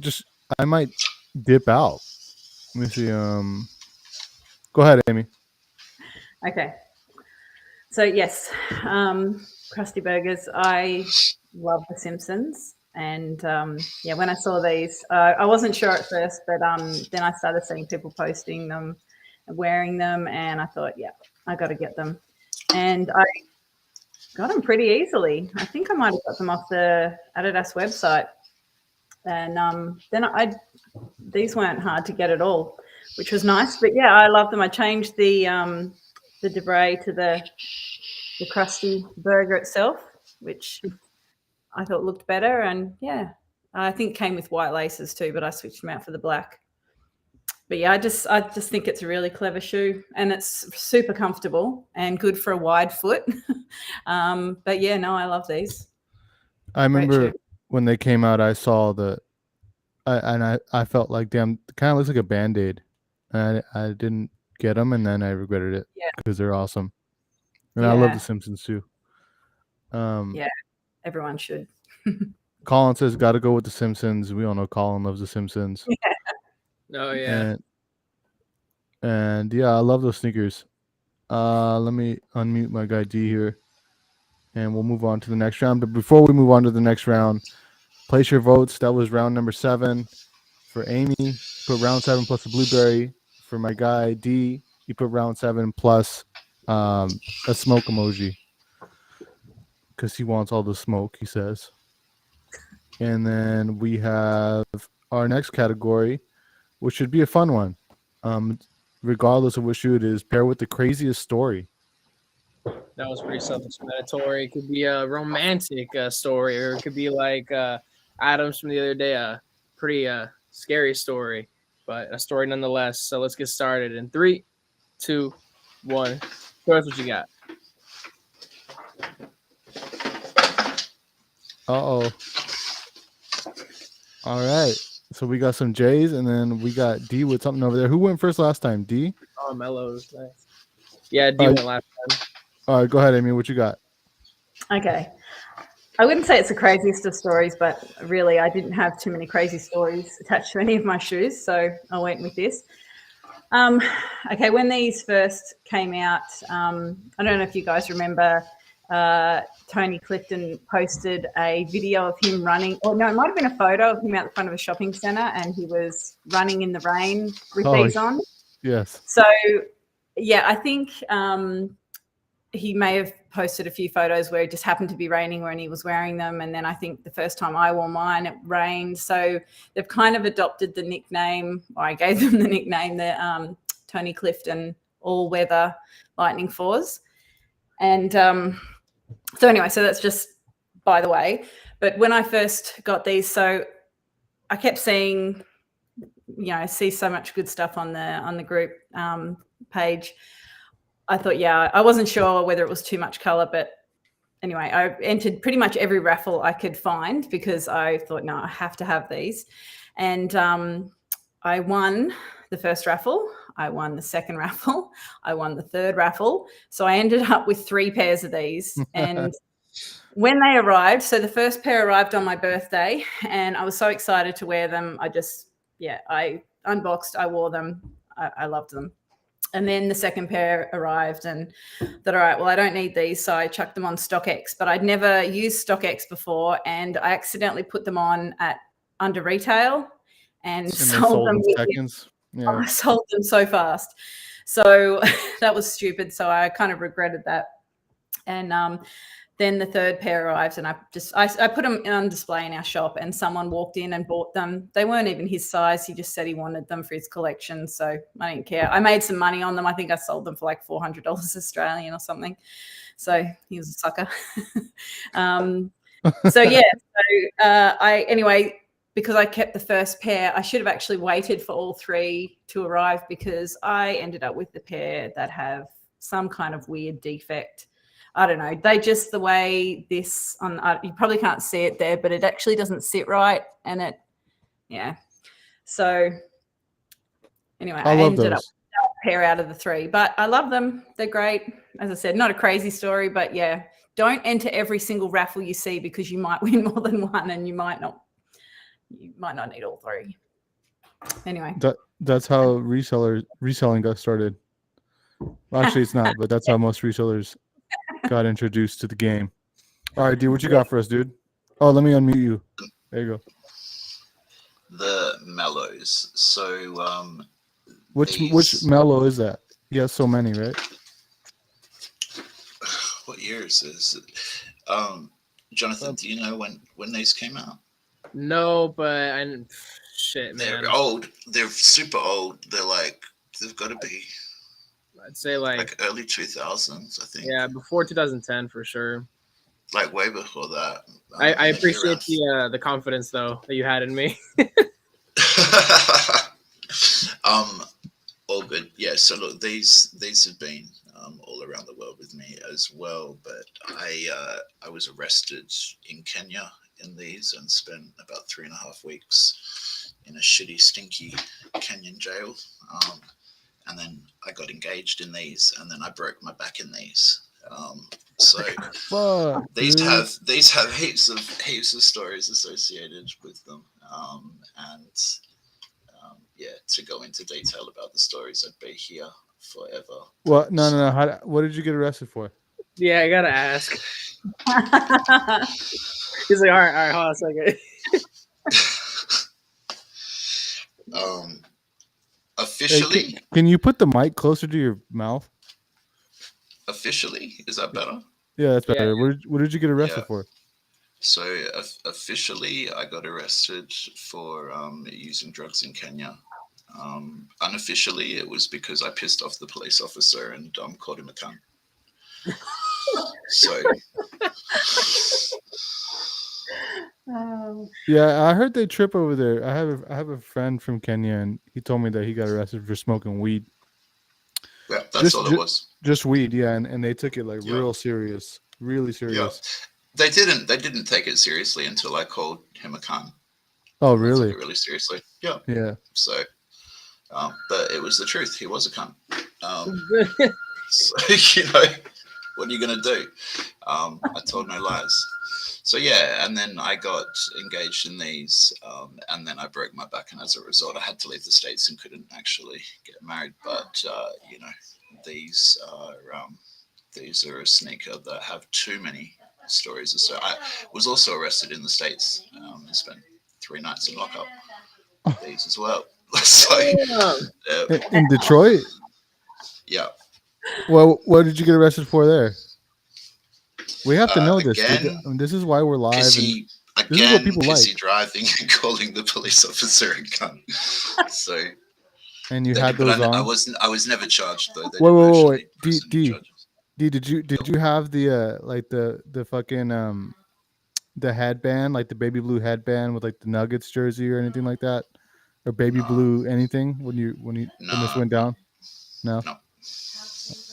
dip out. Let me see. Go ahead, Amy. Okay. So yes, Krusty Burgers. I love The Simpsons, and yeah, when I saw these, I wasn't sure at first, but then I started seeing people posting them, and wearing them, and I thought, yeah, I got to get them, and I got them pretty easily. I think I might have got them off the Adidas website, and then these weren't hard to get at all, which was nice. But yeah, I love them. I changed the Debray to the Krusty Burger itself, which I thought looked better, and yeah, I think came with white laces too, but I switched them out for the black. But yeah, I just think it's a really clever shoe, and it's super comfortable and good for a wide foot. But yeah, no, I love these. I Great remember shoe. when they came out, I saw I felt like, damn, it kind of looks like a Band-Aid. And I didn't get them, and then I regretted it Yeah. because they're awesome. And I love Yeah. The Simpsons too. Yeah, everyone should. Colin says, got to go with The Simpsons. We all know Colin loves The Simpsons. Oh yeah. And yeah, I love those sneakers. Let me unmute my guy D here, and we'll move on to the next round. But before we move on to the next round, place your votes. That was round number 7 for Amy. Put round 7 plus the blueberry. For my guy D, he put round 7 plus a smoke emoji because he wants all the smoke, he says. And then we have our next category, which should be a fun one. Regardless of which shoe it is, pair with the craziest story. That was pretty self-explanatory. It could be a romantic story, or it could be like Adams from the other day, a pretty scary story, but a story nonetheless. So let's get started in 3, 2, 1. Show us what you got. Uh-oh. All right. So we got some J's, and then we got D with something over there. Who went first last time? D? Oh, Mellows. Nice. Yeah, D went last time. All right, go ahead, Amy. What you got? Okay. I wouldn't say it's the craziest of stories, but really I didn't have too many crazy stories attached to any of my shoes, so I went with this. Okay, when these first came out, I don't know if you guys remember, Tony Clifton posted a video of him running, or no, it might have been a photo of him out the front of a shopping centre, and he was running in the rain with these on. Yes. So, yeah, I think he may have posted a few photos where it just happened to be raining when he was wearing them. And then I think the first time I wore mine, it rained. So they've kind of adopted the nickname, or I gave them the nickname, the Tony Clifton all-weather lightning fours. And so anyway, so that's just by the way. But when I first got these, so I kept seeing, see so much good stuff on the group page. I thought, yeah, I wasn't sure whether it was too much color, but anyway, I entered pretty much every raffle I could find because I thought, no, I have to have these. And I won the first raffle. I won the second raffle. I won the third raffle. So I ended up with 3 pairs of these. And when they arrived, so the first pair arrived on my birthday, and I was so excited to wear them. I unboxed, I wore them. I loved them. And then the second pair arrived, and thought, all right, well, I don't need these. So I chucked them on StockX, but I'd never used StockX before. And I accidentally put them on under retail and sold them in seconds. Yeah. I sold them so fast. So that was stupid. So I kind of regretted that. And then the third pair arrived, and I put them on display in our shop, and someone walked in and bought them. They weren't even his size. He just said he wanted them for his collection. So I didn't care. I made some money on them. I think I sold them for like $400 Australian or something. So he was a sucker. Anyway, because I kept the first pair, I should have actually waited for all 3 to arrive, because I ended up with the pair that have some kind of weird defect. I don't know. They just, the way this on, you probably can't see it there, but it actually doesn't sit right. And So anyway, I ended up with that pair out of the 3, but I love them. They're great. As I said, not a crazy story, but yeah, don't enter every single raffle you see, because you might win more than one, and you might not need all 3. Anyway. That's how reselling got started. Well, actually, it's not, but that's how most resellers got introduced to the game. All right, dude, what you got for us, dude? Oh, let me unmute you. There you go. The mellows. So, which mellow is that? He has so many, right? What years is it? Jonathan, do you know when these came out? No, but shit, man. They're old. They're super old. They've got to be. I'd say like early 2000s, I think. Yeah, before 2010 for sure. like way before that. I Maybe appreciate around the confidence though that you had in me. um, all good. Yeah. So look, these have been all around the world with me as well. But I was arrested in Kenya in these and spent about 3.5 weeks in a shitty, stinky Kenyan jail. And then I got engaged in these, and then I broke my back in these. So Fuck, these dude. have heaps of stories associated with them, and yeah, to go into detail about the stories, I'd be here forever. What? No, So, no, no. What did you get arrested for? Yeah, I gotta ask. He's like, all right, hold on a second. um, Hey, officially, can you put the mic closer to your mouth? officially, is that better? Yeah, that's Yeah. better. What did you get arrested Yeah. for? So officially, I got arrested for using drugs in Kenya. Unofficially, it was because I pissed off the police officer and called him a cunt. So Oh, Yeah, I heard they trip over there. I have a friend from Kenya, and he told me that he got arrested for smoking weed. yeah, that's all it was. Just weed, yeah, and they took it like Yeah. real serious, really Yeah, serious. they didn't take it seriously until I called him a cunt. Oh, They took really? it really seriously. Yeah. Yeah. So, but it was the truth. He was a cunt. So what are you gonna do? I told no lies. So yeah, and then I got engaged in these, and then I broke my back, and as a result, I had to leave the States and couldn't actually get married. But these are a sneaker that have too many stories. So I was also arrested in the States and spent 3 nights in lockup. These as well. So In Detroit? yeah. Well, what did you get arrested for there? We have to know this. Again, This is why we're live. And Pissy, this is what again, people pissy like. driving and calling the police officer a cunt. So And you had those on. I was never charged though. They Wait, didn't wait, actually wait. press any charges. D, did you have the like the fucking the headband, like the baby blue headband with like the Nuggets jersey or anything like that, or baby No. blue anything when this went down? No. No.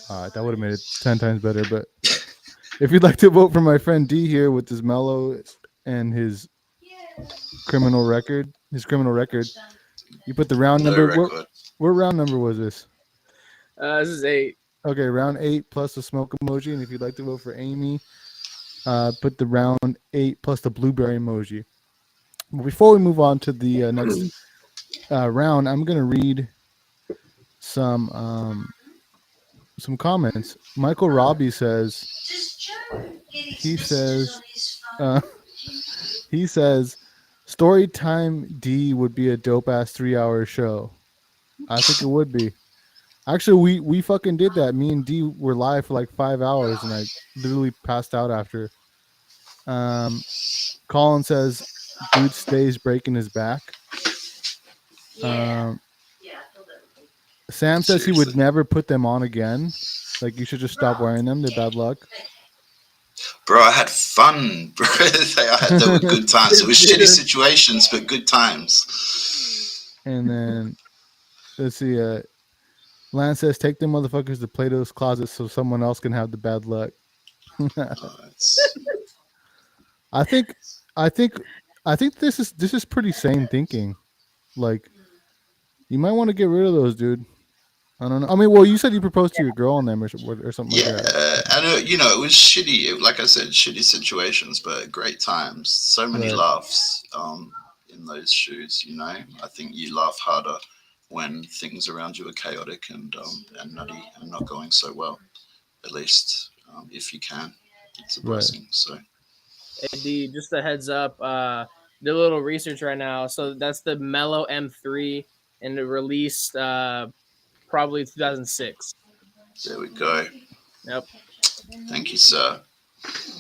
All right, that would have made it 10 times better. But if you'd like to vote for my friend D here with his mellow and his criminal record, you put the round No number. record. What round number was this? This is 8. Okay, round 8 plus the smoke emoji. And if you'd like to vote for Amy, put the round 8 plus the blueberry emoji. But before we move on to the next round, I'm gonna read some comments. Michael Robbie says he says story time D would be a dope ass 3-hour show. I think it would be. Actually, we fucking did that. Me and D were live for like 5 hours, and I literally passed out after. Colin says, "Dude stays breaking his back." Sam says he would never put them on again. Like you should just stop wearing them. They're bad luck. Bro, I had fun. Bro, they were good times. It was shitty situations, but good times. And then let's see. Lance says, "Take them motherfuckers to Plato's closet so someone else can have the bad luck." I think this is pretty sane thinking. Like, you might want to get rid of those, dude. I don't know. I mean, well, you said you proposed to your girl on them or something like that. Yeah, and it was shitty. Like I said, shitty situations, but great times. So many laughs in those shoes. I think you laugh harder when things around you are chaotic and nutty and not going so well. At least if you can, it's a blessing. So, hey, D, just a heads up. Did a little research right now. So that's the Mellow M3, and it released probably 2006. There we go. Yep. Thank you, sir.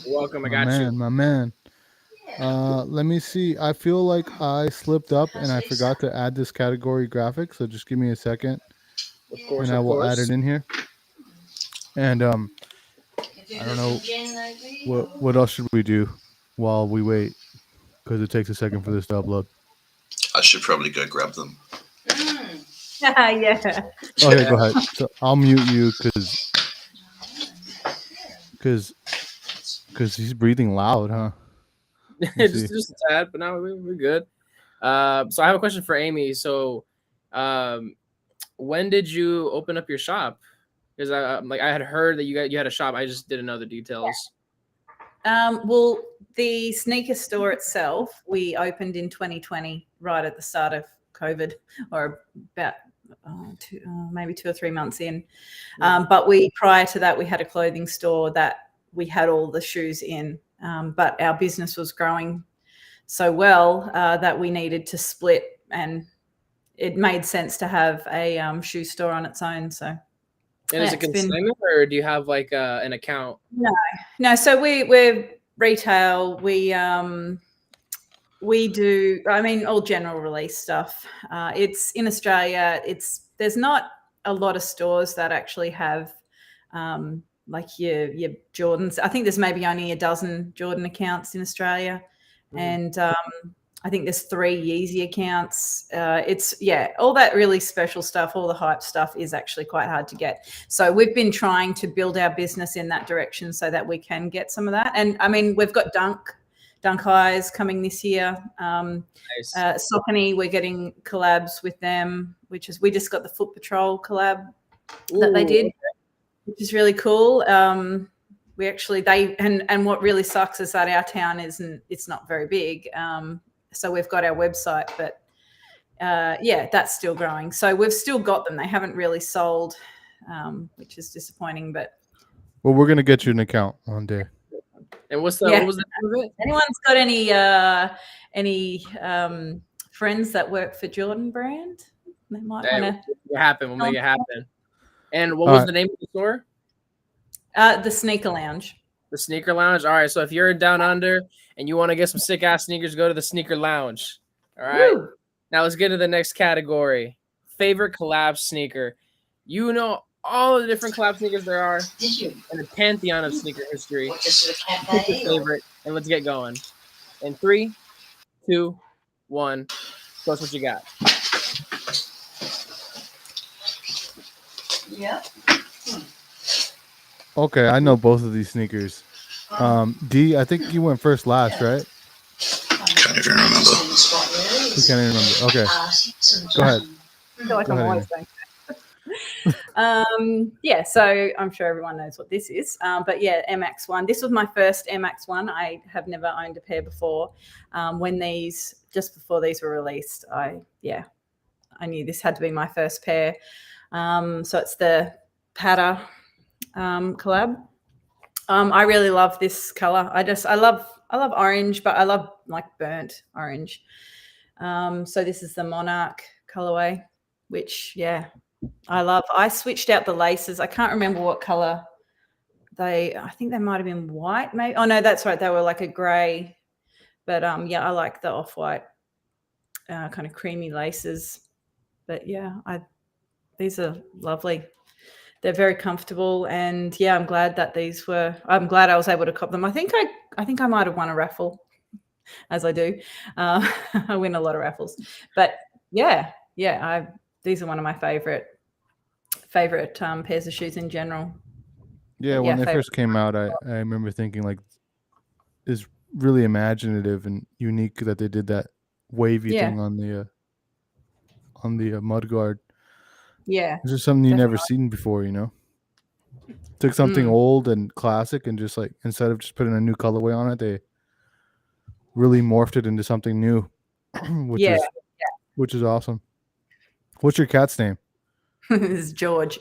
You're welcome. I got you. My man. Let me see. I feel like I slipped up and I forgot to add this category graphic. So just give me a second, Of course, and I will add it in here. And I don't know what else should we do while we wait, because it takes a second for this to upload. I should probably go grab them. Yeah. Okay, go ahead. So I'll mute you because he's breathing loud, huh? just a tad, but now we're good. So I have a question for Amy. So, when did you open up your shop? Because I had heard that you had a shop. I just didn't know the details. Well, the sneaker store itself, we opened in 2020, right at the start of COVID, or about maybe 2 or 3 months in. But prior to that, we had a clothing store that we had all the shoes in. But our business was growing so well that we needed to split, and it made sense to have a shoe store on its own. So, and is it consignment, or do you have like an account? No. So we're retail. We do, I mean, all general release stuff. It's in Australia. There's not a lot of stores that actually have like your Jordans. I think there's maybe only a dozen Jordan accounts in Australia, and I think there's 3 Yeezy accounts. It's all that really special stuff, all the hype stuff is actually quite hard to get. So we've been trying to build our business in that direction so that we can get some of that. And I mean, we've got Dunk Highs coming this year. Nice. Saucony, we're getting collabs with them, we just got the Foot Patrol collab that they did, which is really cool. We actually, and what really sucks is that our town it's not very big. So we've got our website, but that's still growing. So we've still got them. They haven't really sold, which is disappointing, but. Well, we're going to get you an account one day. And what was the name of it? Anyone's got any friends that work for Jordan brand? They might want to. We'll make it happen. And what was the name of the store? The Sneaker Lounge. The Sneaker Lounge. All right. So if you're down under and you want to get some sick ass sneakers, go to the Sneaker Lounge. All right. Woo! Now let's get to the next category. Favorite collab sneaker. You know all the different collab sneakers there are. Did you? And a pantheon of sneaker history. Just a Pick your favorite, and let's get going. In 3, 2, 1. Show us what you got. Yeah. Okay, I know both of these sneakers. Dee, I think you went first last, right? Can't even remember. You can't even remember. Okay. Go ahead. I feel like I'm always going. So I'm sure everyone knows what this is. But yeah, MX1. This was my first MX1. I have never owned a pair before. Just before these were released, I knew this had to be my first pair. So it's the Pata collab. I really love this color. I love orange, but I love like burnt orange. So this is the Monarch colorway, which I love. I switched out the laces. I can't remember what color I think they might have been white, maybe. Oh no, that's right. They were like a gray. But I like the off-white kind of creamy laces. But these are lovely. They're very comfortable, and I'm glad that I'm glad I was able to cop them. I think I might have won a raffle, as I do. I win a lot of raffles, but these are one of my favorite pairs of shoes in general. Yeah, when they first came out, I remember thinking like, it's really imaginative and unique that they did that wavy thing on the mudguard. Yeah, it's just something you never seen before, you know. Took something old and classic and just like, instead of just putting a new colorway on it, they really morphed it into something new, which is awesome. What's your cat's name? This is George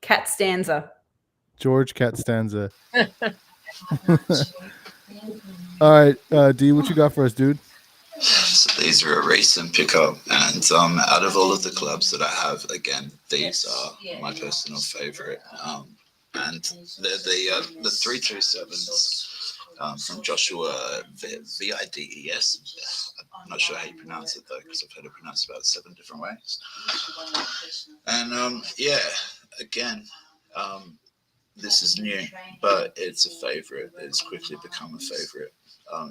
Catstanza. George Catstanza. All right, Dee, what you got for us, dude? So these are a recent pickup, and out of all of the clubs that I have, again, these are my personal favorite. And they're the 327s from Joshua VIDES. I'm not sure how you pronounce it though, because I've heard it pronounced about 7 different ways. And again, this is new, but it's a favorite. It's quickly become a favorite.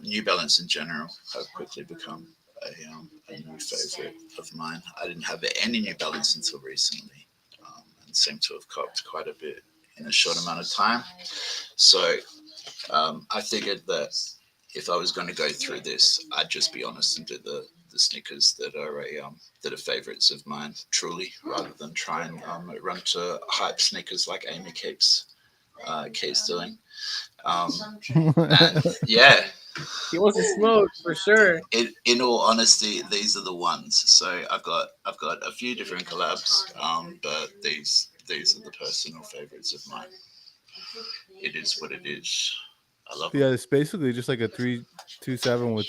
New Balance in general have quickly become a new favorite of mine. I didn't have any New Balance until recently, and seem to have copped quite a bit in a short amount of time. So I figured that if I was going to go through this, I'd just be honest and do the sneakers that are favorites of mine, truly, rather than try and run to hype sneakers like Amy keeps doing. And yeah, He wants to smoke for sure. in all honesty, these are the ones. So I've got a few different collabs, but these are the personal favorites of mine. It is what it is. I love Yeah, them. it's basically just like a 327 with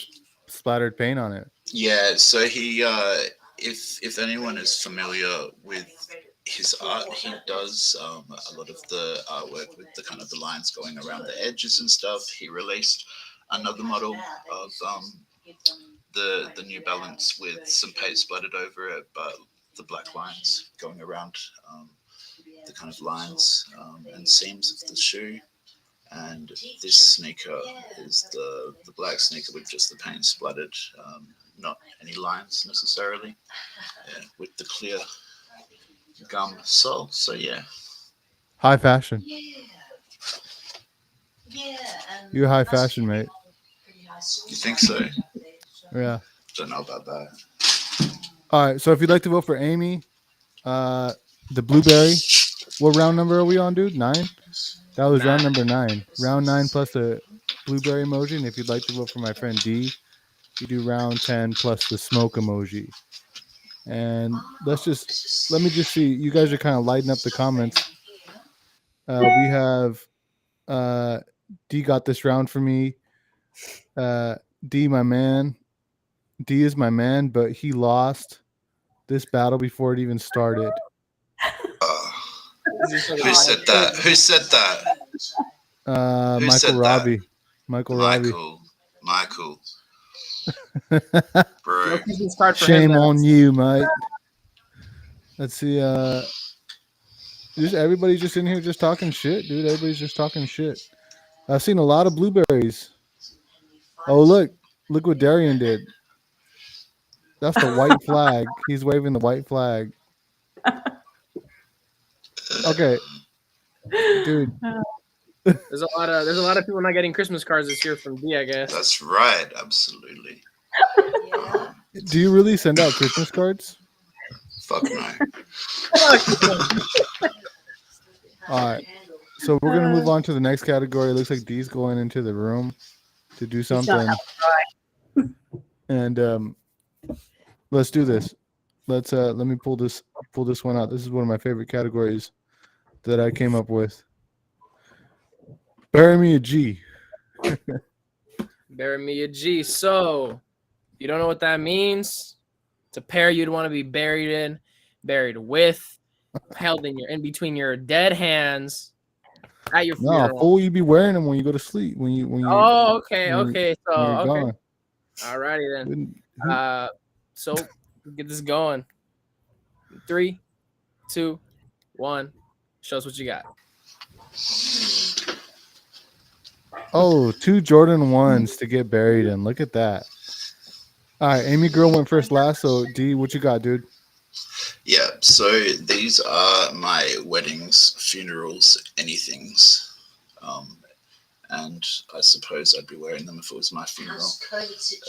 splattered paint on it. Yeah, so he if anyone is familiar with his art, he does a lot of the artwork with the kind of the lines going around the edges and stuff. He released another model of the New Balance with some paint splattered over it, but the black lines going around the kind of lines and seams of the shoe. And this sneaker is the black sneaker with just the paint splattered, not any lines necessarily, with the clear gum sole. So yeah, High fashion. You're high fashion, mate. you think so? Yeah. Don't know about that. All right. So if you'd like to vote for Amy, the blueberry, what round number are we on, dude? 9? That was round number 9. Round 9 plus the blueberry emoji. And if you'd like to vote for my friend D, you do round 10 plus the smoke emoji. And let me just see. You guys are kind of lighting up the comments. We have D got this round for me. D, my man. D is my man, but he lost this battle before it even started. Who said that? Who said that? Who said Michael Robbie. Michael Robbie. Michael. No Bro. Christmas card for Shame him. on you, mate. Let's see. Just everybody's just in here just talking shit, dude. Everybody's just talking shit. I've seen a lot of blueberries. Oh, look what Darian did. That's the white flag. He's waving the white flag. Okay, dude. There's a lot of people not getting Christmas cards this year from D, I guess. That's right. Absolutely. Do you really send out Christmas cards? Fuck no. All right. So we're gonna move on to the next category. It looks like Dee's going into the room to do something. And let's do this. Let me pull this one out. This is one of my favorite categories that I came up with. Bury me a G. Bury me a G. So, you don't know what that means? It's a pair you'd want to be buried in, buried with, held in between your dead hands at your funeral. No, fool, you be wearing them when you go to sleep. When you. Oh, okay, when okay. So, you're okay. gone. Alrighty then. So get this going. 3, 2, 1. Show us what you got. Oh, 2 Jordan 1s to get buried in. Look at that. All right, Amy Girl went first last. So D, what you got, dude? Yeah, so these are my weddings, funerals, anythings. And I suppose I'd be wearing them if it was my funeral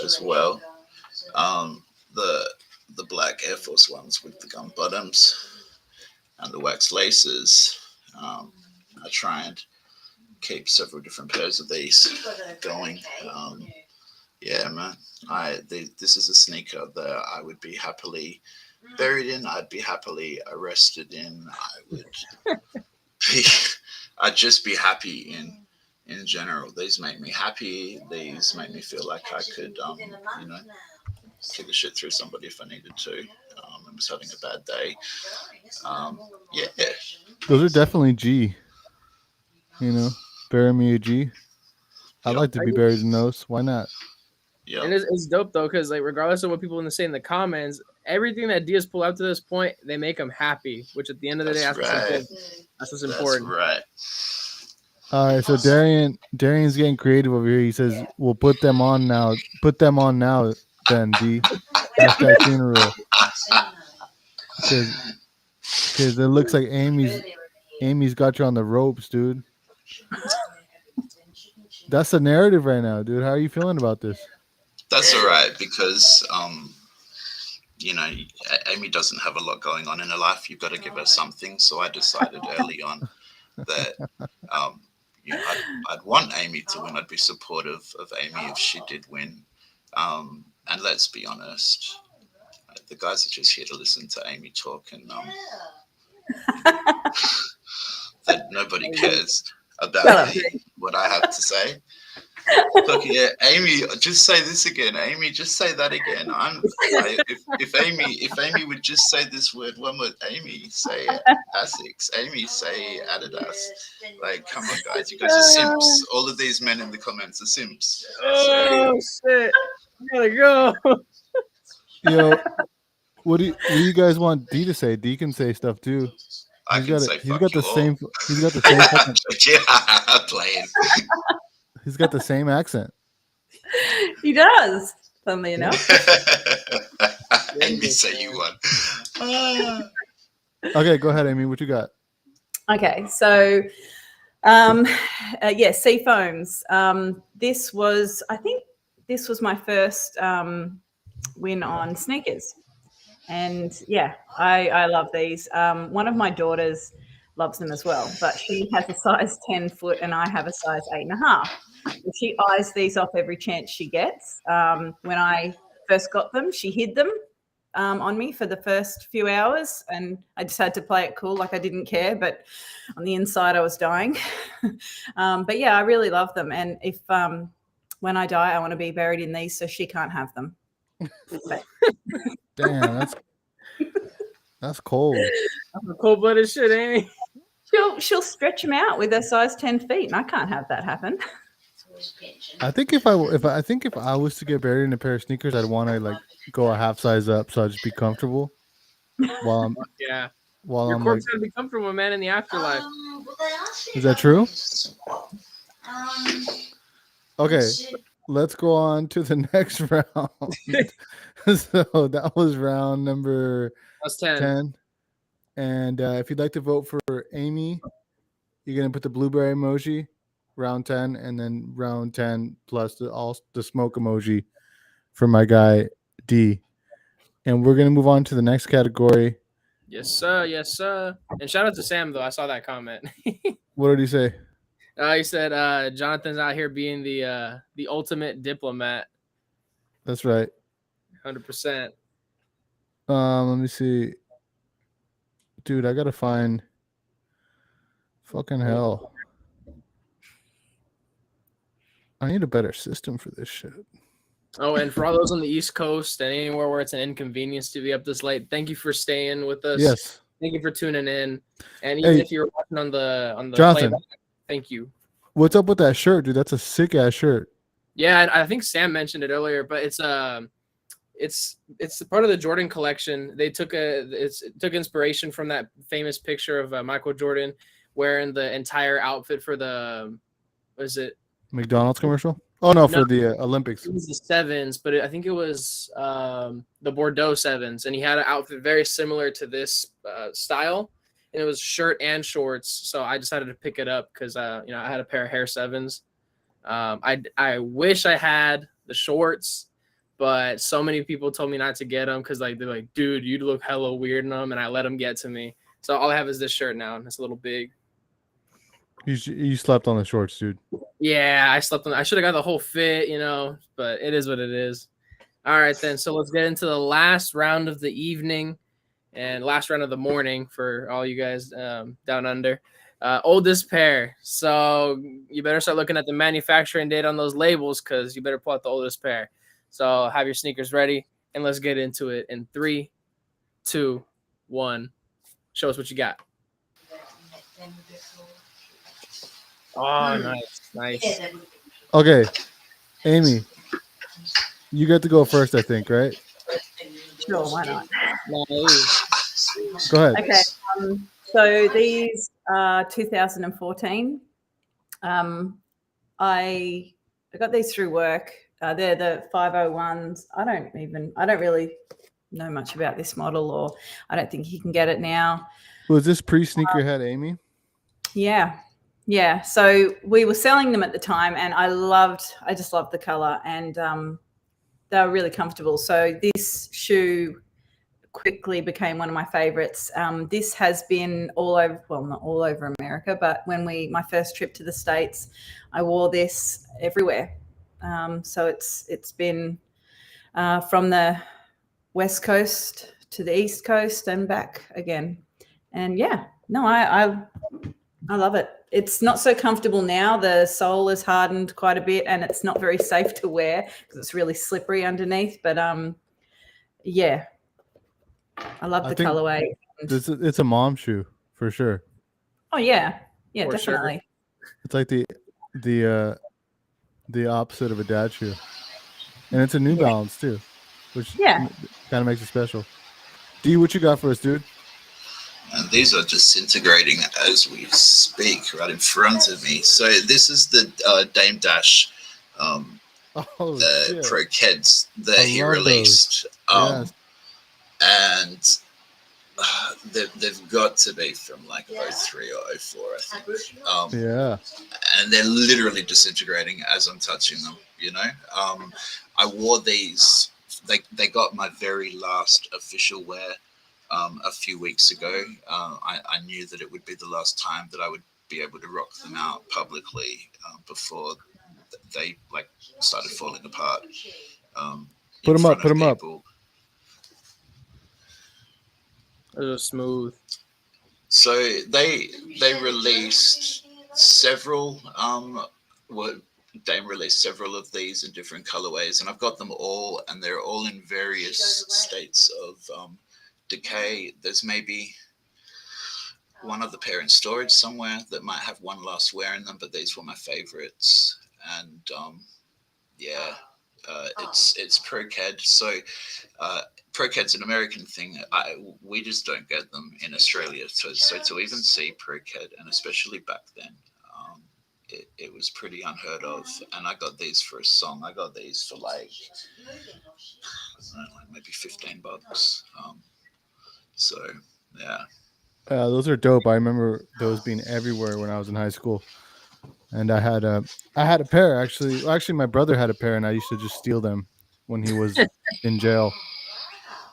as well. The black Air Force ones with the gum bottoms and the wax laces. I try and keep several different pairs of these going. Yeah, man. This is a sneaker that I would be happily buried in. I'd be happily arrested in. I'd just be happy in general. These make me happy. These make me feel like I could, kick the shit through somebody if I needed to. I was having a bad day. Yeah. Those are definitely G. Bury me a G. I'd like to be buried in those. Why not? Yeah. And it's dope though, because like regardless of what people say in the comments, everything that Diaz pulled out to this point, they make him happy. Which at the end of the day, That's that's right. That's what's That's important. right. All right, so Darian's getting creative over here. He says, "We'll put them on now. Put them on now, then D. Hashtag funeral." Because it looks like Amy's got you on the ropes, dude. That's the narrative right now, dude. How are you feeling about this? That's all right because you know, Amy doesn't have a lot going on in her life. You've got to give her something. So I decided early on that you know, I'd want Amy to win. I'd be supportive of Amy if she did win. And let's be honest, the guys are just here to listen to Amy talk, and that nobody cares about what I have to say. Look, yeah, Amy, just say this again. Amy, just say that again. If Amy would just say this word one word, Amy, say Asics. Amy, say Adidas. Like, come on, guys, you guys are simps. All of these men in the comments are simps. Oh shit! I gotta go. Yo, what do you guys want D to say? D can say stuff too. I can say He's got the same. all. He's got the same. Fucking, Yeah, playing. he's got the same accent. He does, funnily enough. Amy, say you won. Okay, go ahead, Amy. What you got? Okay, so yeah, sea foams. I think this was my first win on sneakers, and yeah, I love these. One of my daughters loves them as well, but she has a size 10 foot and I have a size 8.5. She eyes these off every chance she gets. When I first got them, she hid them on me for the first few hours, and I just had to play it cool, like I didn't care, but on the inside I was dying. But yeah, I really love them, and if when I die I want to be buried in these so she can't have them. Damn, that's cold. Cold-blooded shit, Amy. She'll stretch them out with her size 10 feet, and I can't have that happen. I think if I was to get buried in a pair of sneakers, I'd want to like go a half size up so I'd just be comfortable. While I'm Yeah. while Your I'm corpse like, gonna be comfortable, man, in the afterlife. is that true? Okay, let's go on to the next round. So that was round number That's 10. 10. And if you'd like to vote for Amy, you're gonna put the blueberry emoji, round 10, and then round 10 plus the smoke emoji for my guy D. And we're gonna move on to the next category. Yes, sir. Yes, sir. And shout out to Sam, though. I saw that comment. What did he say? He said Jonathan's out here being the ultimate diplomat. That's right. 100%. Let me see. Dude, I gotta find fucking hell. I need a better system for this shit. Oh, and for all those on the East Coast and anywhere where it's an inconvenience to be up this late, thank you for staying with us. Yes. Thank you for tuning in. And even if you're watching on the Jonathan, playback, thank you. What's up with that shirt, dude? That's a sick ass shirt. Yeah, I think Sam mentioned it earlier, but it's part of the Jordan collection. They took inspiration from that famous picture of Michael Jordan wearing the entire outfit for the McDonald's commercial? Oh no, for the Olympics. It was the sevens, but I think it was the Bordeaux sevens, and he had an outfit very similar to this style, and it was shirt and shorts. So I decided to pick it up because I had a pair of Hair sevens. I wish I had the shorts, but so many people told me not to get them because they're like, dude, you'd look hella weird in them, and I let them get to me. So all I have is this shirt now, and it's a little big. You slept on the shorts, dude. Yeah, I slept on. I should have got the whole fit, but it is what it is. All right, then. So let's get into the last round of the evening and last round of the morning for all you guys down under. Oldest pair. So you better start looking at the manufacturing date on those labels because you better pull out the oldest pair. So have your sneakers ready and let's get into it in 3, 2, 1. Show us what you got. Oh, nice. Okay, Amy, you get to go first, I think, right? Sure, why not? Nice. Go ahead. Okay. So these are 2014. I got these through work. They're the 501s. I don't really know much about this model, or I don't think you can get it now. Was this pre-sneakerhead, Amy? Yeah. So we were selling them at the time, and I just loved the color, and they were really comfortable. So this shoe quickly became one of my favorites. This has been all over, well, not all over America, but my first trip to the States, I wore this everywhere. So it's been from the West Coast to the East Coast and back again. And yeah, no, I love it. It's not so comfortable now. The sole is hardened quite a bit, and it's not very safe to wear because it's really slippery underneath. But yeah, I love the colorway. It's a mom shoe for sure. Oh yeah, For definitely. sure. It's like the opposite of a dad shoe, and it's a New Balance too, which kind of makes it special. Dee, what you got for us, dude? And these are disintegrating as we speak, right in front of me. So this is the Dame Dash Pro Keds that he released. Yes. And they've got to be from like 03 or 04, I think. And they're literally disintegrating as I'm touching them, you know. I wore these, they got my very last official wear a few weeks ago. I knew that it would be the last time that I would be able to rock them out publicly before they like started falling apart. Put them up. Those are smooth. So they released several Dame released several of these in different colorways, and I've got them all, and they're all in various states of decay. There's maybe one other pair in storage somewhere that might have one last wear in them, but these were my favorites. And it's ProCAD. So ProCAD's an American thing. We just don't get them in Australia. So to even see ProCAD, and especially back then, it was pretty unheard of. And I got these for a song. I got these for like maybe $15. So yeah. Those are dope. I remember those being everywhere when I was in high school, and I had a pair actually. Well, actually, my brother had a pair, and I used to just steal them when he was in jail.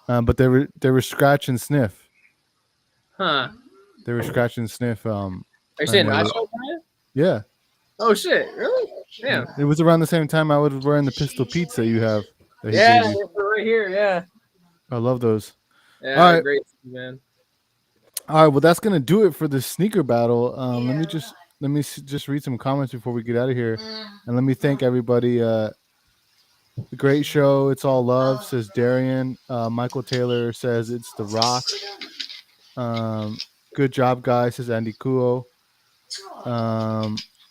But they were scratch and sniff. Huh? They were scratch and sniff. Are you saying Nacho? Yeah. Oh shit! Really? Yeah. It was around the same time I was wearing the Pistol Pete's that you have. Yeah, right here. Yeah. I love those. Yeah, all right. Great, man. All right, well, that's gonna do it for the sneaker battle. Let me just read some comments before we get out of here, and let me thank everybody. Great show. It's all love, says Darian. Michael Taylor says it's The Rock. Good job, guys, says Andy Kuo.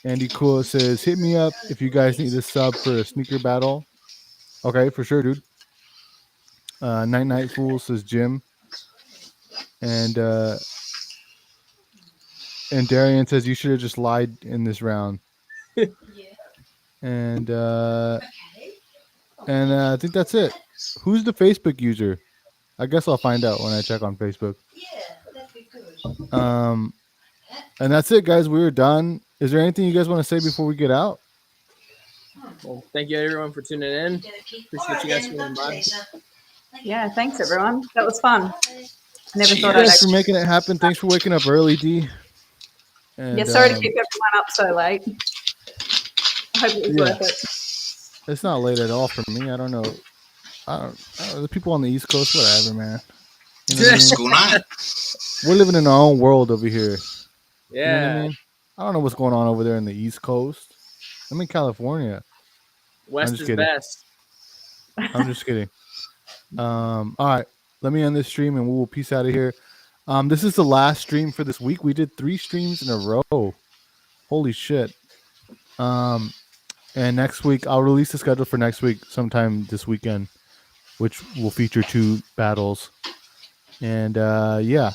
Andy Kuo says, hit me up if you guys need a sub for a sneaker battle. Okay, for sure, dude. Night Fool, says Jim. And Darian says you should have just lied in this round. And I think that's it. Who's the Facebook user? I guess I'll find out when I check on Facebook. Yeah, that'd be good. And that's it, guys. We're done. Is there anything you guys want to say before we get out? Well, thank you everyone for tuning in. Appreciate you guys coming by. Yeah, thanks everyone. That was fun. Never thought Thanks for making it happen. Thanks for waking up early, Dee. And, sorry to keep everyone up so late. I hope it was worth it. It's not late at all for me. I don't know. The people on the East Coast, whatever, man. You know School night. We're living in our own world over here. Yeah. You know what I mean? I don't know what's going on over there in the East Coast. I'm in California. West is best. I'm just kidding. All right. Let me end this stream and we will peace out of here. This is the last stream for this week. We did 3 streams in a row. Holy shit. And next week, I'll release the schedule for next week sometime this weekend, which will feature 2 battles. And yeah.